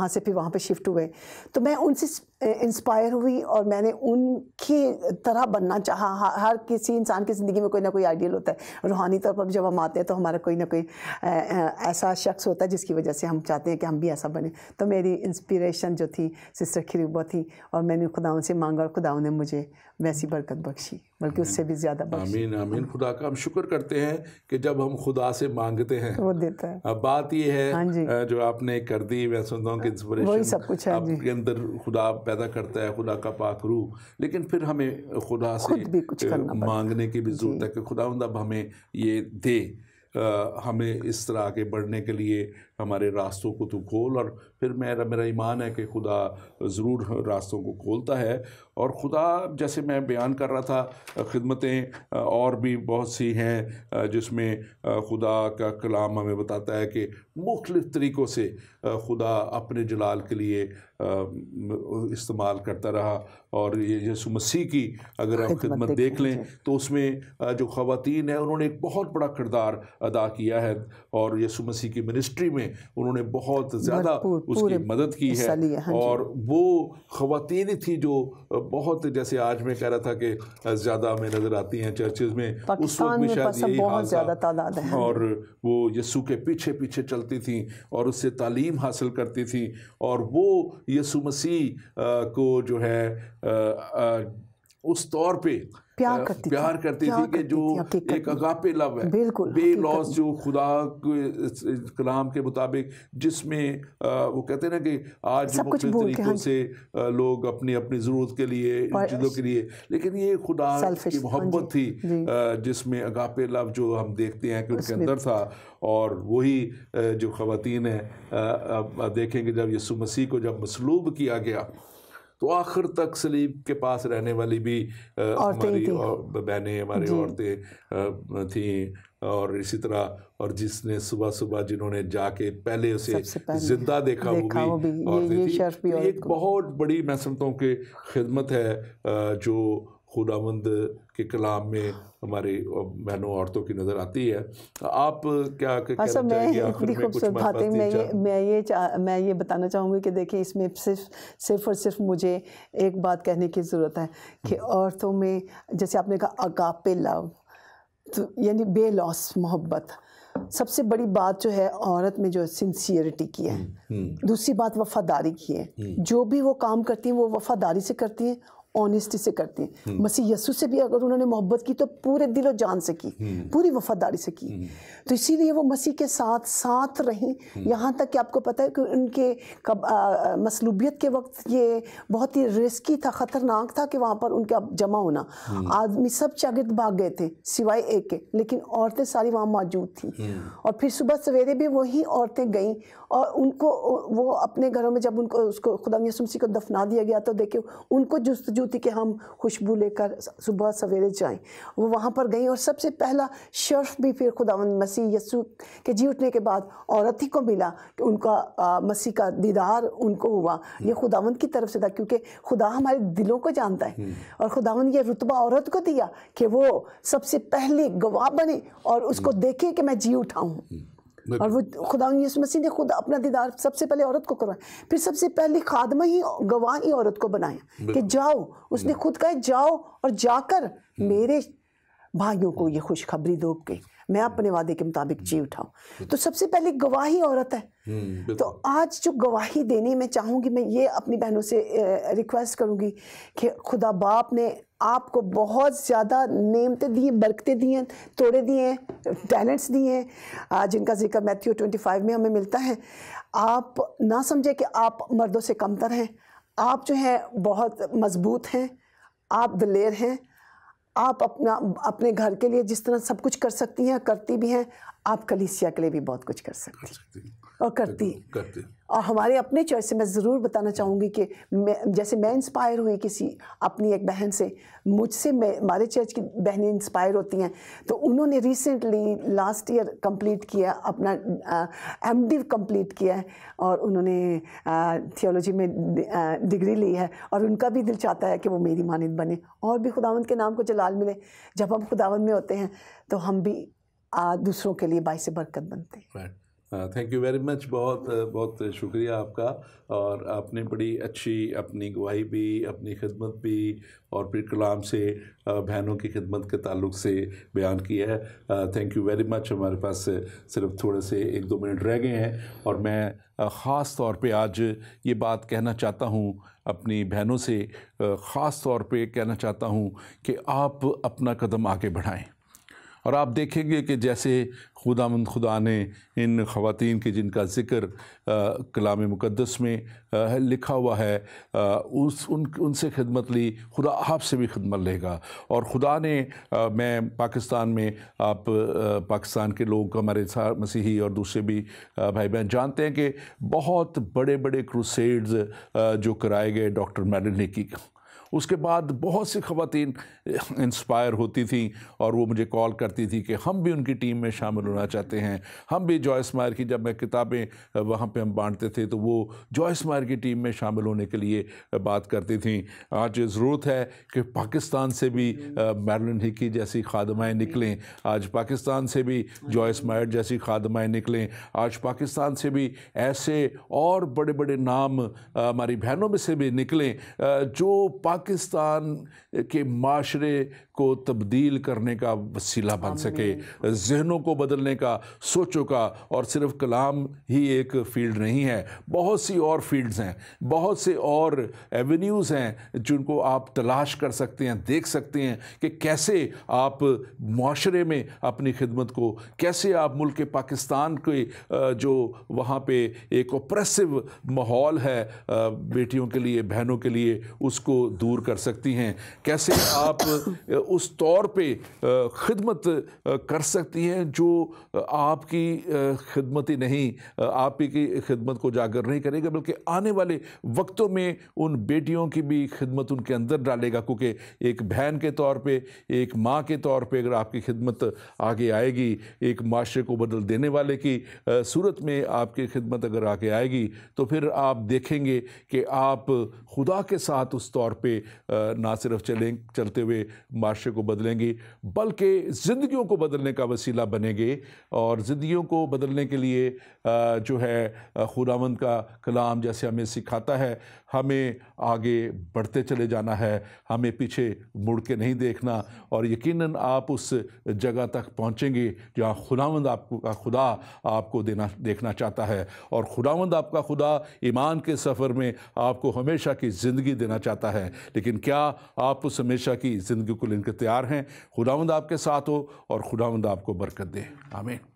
سے پھر وہاں پہ شفٹ ہوئے. تو میں ان سے انسپائر ہوئی، اور میں نے ان کی طرح بننا چاہا. ہر کسی انسان کی زندگی میں کوئی نہ کوئی آئیڈیل ہوتا ہے. روحانی طور پر جب ہم آتے ہیں تو ہمارا کوئی نہ کوئی ایسا شخص ہوتا ہے جس کی وجہ سے ہم چاہتے ہیں کہ ہم بھی ایسا بنیں. تو میری انسپریشن جو تھی سسٹر کروبا تھی، اور میں نے خداوند سے مانگا اور خداوند نے مجھے ویسی برکت بخشی، بلکہ اس سے بھی زیادہ بخشی. آمین آمین. خدا کا ہم شکر کرتے ہیں کہ جب ہم خدا سے مانگتے ہیں وہ دیتا ہے. اب بات یہ ہے جو آپ نے کر دی، میں سنتا ہوں کہ انسپریشن آپ کے اندر خدا پیدا کرتا ہے، خدا کا پاک روح. لیکن پھر ہمیں خدا سے مانگنے کی بھی ضرورت ہے کہ خداوند اب ہمیں یہ دے، ہمیں اس طرح آگے بڑھنے کے لیے ہمارے راستوں کو تو کھول. اور پھر میرا ایمان ہے کہ خدا ضرور راستوں کو کھولتا ہے. اور خدا جیسے میں بیان کر رہا تھا، خدمتیں اور بھی بہت سی ہیں جس میں خدا کا کلام ہمیں بتاتا ہے کہ مختلف طریقوں سے خدا اپنے جلال کے لیے استعمال کرتا رہا. اور یہ یسوع مسیح کی اگر ہم خدمت دیکھ لیں تو اس میں جو خواتین ہیں انہوں نے ایک بہت بڑا کردار ادا کیا ہے، اور یسوع مسیح کی منسٹری میں انہوں نے بہت زیادہ اس کی مدد کی ہے. اور وہ خواتین ہی تھی جو بہت، جیسے آج میں کہہ رہا تھا کہ زیادہ ہمیں نظر آتی ہیں چرچز میں، اس وقت بھی شاید یہی حال تھا. اور وہ یسوع کے پیچھے پیچھے چلتی تھیں اور اس سے تعلیم حاصل کرتی تھیں، اور وہ یسوع مسیح کو جو ہے اس طور پہ پیار کرتی تھی کہ جو ایک اگاپے لو ہے، بے لوز، جو خدا کے کلام کے مطابق، جس میں وہ کہتے ہیں نا کہ آج مختلف طریقوں سے لوگ اپنی اپنی ضرورت کے لیے، چیزوں کے لیے، لیکن یہ خدا کی محبت تھی جس میں اگاپے لو جو ہم دیکھتے ہیں کہ ان کے اندر تھا. اور وہی جو خواتین ہیں، دیکھیں کہ جب یسوع مسیح کو جب مصلوب کیا گیا تو آخر تک صلیب کے پاس رہنے والی بھی ہماری بہنیں، ہماری عورتیں تھیں، اور اسی طرح اور جس نے صبح صبح جنہوں نے جا کے پہلے اسے زندہ دیکھا وہ بھی عورتیں تھیں. ایک بہت بڑی میں سمجھتا ہوں کہ خدمت ہے جو خداوند کے کلام میں ہماری بہنوں عورتوں کی نظر آتی ہے. آپ کیا کہنا چاہیں گے آخر میں کچھ باتیں؟ میں یہ بتانا چاہوں گی کہ دیکھیں اس میں صرف اور صرف مجھے ایک بات کہنے کی ضرورت ہے کہ عورتوں میں جیسے آپ نے کہا اگاپے لو، یعنی بے لوس محبت. سب سے بڑی بات جو ہے عورت میں جو سنسیئرٹی کی ہے. دوسری بات وفاداری کی ہے. جو بھی وہ کام کرتی ہیں وہ وفاداری سے کرتی ہیں، آنیسٹی سے کرتی ہیں. مسیح یسوع سے بھی اگر انہوں نے محبت کی تو پورے دل و جان سے کی، پوری وفاداری سے کی. تو اسی لیے وہ مسیح کے ساتھ رہیں، یہاں تک کہ آپ کو پتہ ہے کہ ان کے مصلوبیت کے وقت یہ بہت ہی رسکی تھا، خطرناک تھا کہ وہاں پر ان کا جمع ہونا. آدمی سب شاگرد بھاگ گئے تھے سوائے ایک کے، لیکن عورتیں ساری وہاں موجود تھیں. اور پھر صبح سویرے بھی وہی عورتیں گئیں، اور ان کو وہ اپنے گھروں میں جب ان کو اس کو خدا یسوع مسیح کو دفنا دیا گیا تو دیکھیں ان کو جستجو تھی کہ ہم خوشبو لے کر صبح سویرے جائیں. وہ وہاں پر گئیں، اور سب سے پہلا شرف بھی پھر خداوند مسیح یسوع کے جی اٹھنے کے بعد عورت ہی کو ملا کہ ان کا مسیح کا دیدار ان کو ہوا. یہ خداوند کی طرف سے تھا، کیونکہ خدا ہمارے دلوں کو جانتا ہے، اور خداوند یہ رتبہ عورت کو دیا کہ وہ سب سے پہلے گواہ بنے اور اس کو دیکھے کہ میں جی اٹھا ہوں. اور وہ خداوند یسوع مسیح نے خود اپنا دیدار سب سے پہلے عورت کو کروایا، پھر سب سے پہلی خادمہ ہی گواہ ہی عورت کو بنایا کہ جاؤ. اس نے خود کہا جاؤ اور جا کر میرے بھائیوں کو یہ خوشخبری دو کہ میں اپنے وعدے کے مطابق جی اٹھاؤں. تو سب سے پہلی گواہی عورت ہے. تو آج جو گواہی دینی میں چاہوں گی، میں یہ اپنی بہنوں سے ریکویسٹ کروں گی کہ خدا باپ نے آپ کو بہت زیادہ نعمتیں دی ہیں، برکتیں دی ہیں، توڑے دیے ہیں، ٹیلنٹس دیے ہیں، جن کا ذکر میتھیو 25 میں ہمیں ملتا ہے. آپ نہ سمجھے کہ آپ مردوں سے کمتر ہیں. آپ جو ہیں بہت مضبوط ہیں، آپ دلیر ہیں. آپ اپنے گھر کے لیے جس طرح سب کچھ کر سکتی ہیں، کرتی بھی ہیں. آپ کلیسیا کے لیے بھی بہت کچھ کر سکتی ہیں اور کرتی. اور ہمارے اپنے چرچ سے میں ضرور بتانا چاہوں گی کہ جیسے میں انسپائر ہوئی کسی اپنی ایک بہن سے، مجھ سے ہمارے چرچ کی بہنیں انسپائر ہوتی ہیں. تو انہوں نے ریسنٹلی لاسٹ ایئر کمپلیٹ کیا، اپنا MD کمپلیٹ کیا ہے، اور انہوں نے تھیولوجی میں ڈگری لی ہے، اور ان کا بھی دل چاہتا ہے کہ وہ میری مانند بنے اور بھی خداوند کے نام کو جلال ملے. جب ہم خداوند میں ہوتے ہیں تو ہم بھی دوسروں کے لیے باعث برکت بنتے ہیں. Thank you very much. بہت بہت شکریہ آپ کا. اور آپ نے بڑی اچھی اپنی گواہی بھی، اپنی خدمت بھی، اور پھر کلام سے بہنوں کی خدمت کے تعلق سے بیان کیا ہے. Thank you very much. ہمارے پاس صرف تھوڑے سے 1-2 منٹ رہ گئے ہیں، اور میں خاص طور پہ آج یہ بات کہنا چاہتا ہوں اپنی بہنوں سے، خاص طور پہ کہنا چاہتا ہوں کہ آپ اپنا قدم آگے بڑھائیں. اور آپ دیکھیں گے کہ جیسے خدا نے ان خواتین کے جن کا ذکر کلام مقدس میں لکھا ہوا ہے، ان سے خدمت لی، خدا آپ سے بھی خدمت لے گا. اور خدا نے میں پاکستان میں، آپ پاکستان کے لوگ، ہمارے مسیحی اور دوسرے بھی بھائی بہن جانتے ہیں کہ بہت بڑے بڑے کروسیڈز جو کرائے گئے ڈاکٹر میڈن نیکی. اس کے بعد بہت سی خواتین انسپائر ہوتی تھیں اور وہ مجھے کال کرتی تھی کہ ہم بھی ان کی ٹیم میں شامل ہونا چاہتے ہیں. ہم بھی جوائس مائر کی، جب میں کتابیں وہاں پہ ہم بانٹتے تھے تو وہ جوائس مائر کی ٹیم میں شامل ہونے کے لیے بات کرتی تھیں. آج ضرورت ہے کہ پاکستان سے بھی میرلن ہکی جیسی خادمائیں نکلیں. آج پاکستان سے بھی جوائس مائر جیسی خادمائیں نکلیں. آج پاکستان سے بھی ایسے اور بڑے بڑے نام ہماری بہنوں میں سے بھی نکلیں جو پاکستان کے معاشرے کو تبدیل کرنے کا وسیلہ بن سکے، ذہنوں کو بدلنے کا، سوچوں کا. اور صرف کلام ہی ایک فیلڈ نہیں ہے، بہت سی اور فیلڈز ہیں، بہت سے اور ایونیوز ہیں جن کو آپ تلاش کر سکتے ہیں، دیکھ سکتے ہیں کہ کیسے آپ معاشرے میں اپنی خدمت کو، کیسے آپ ملک پاکستان کے جو وہاں پہ ایک اوپریسو ماحول ہے بیٹیوں کے لیے، بہنوں کے لیے، اس کو دور کر سکتی ہیں. کیسے آپ اس طور پہ خدمت کر سکتی ہیں جو آپ کی خدمت ہی نہیں، آپ ہی کی خدمت کو اجاگر نہیں کرے گا، بلکہ آنے والے وقتوں میں ان بیٹیوں کی بھی خدمت ان کے اندر ڈالے گا، کیونکہ ایک بہن کے طور پہ، ایک ماں کے طور پہ اگر آپ کی خدمت آگے آئے گی، ایک معاشرے کو بدل دینے والے کی صورت میں آپ کی خدمت اگر آگے آئے گی، تو پھر آپ دیکھیں گے کہ آپ خدا کے ساتھ اس طور پہ نہ صرف چلتے ہوئے معاشرے کو بدلیں گے، بلکہ زندگیوں کو بدلنے کا وسیلہ بنیں گے۔ اور زندگیوں کو بدلنے کے لیے جو ہے خداوند کا کلام جیسے ہمیں سکھاتا ہے، ہمیں آگے بڑھتے چلے جانا ہے، ہمیں پیچھے مڑ کے نہیں دیکھنا، اور یقیناً آپ اس جگہ تک پہنچیں گے جہاں خداوند آپ کا خدا آپ کو دیکھنا چاہتا ہے۔ اور خداوند آپ کا خدا ایمان کے سفر میں آپ کو ہمیشہ کی زندگی دینا چاہتا ہے، لیکن کیا آپ اس ہمیشہ کی زندگی کو لینے کے تیار ہیں؟ خداوند آپ کے ساتھ ہو اور خداوند آپ کو برکت دے، آمین۔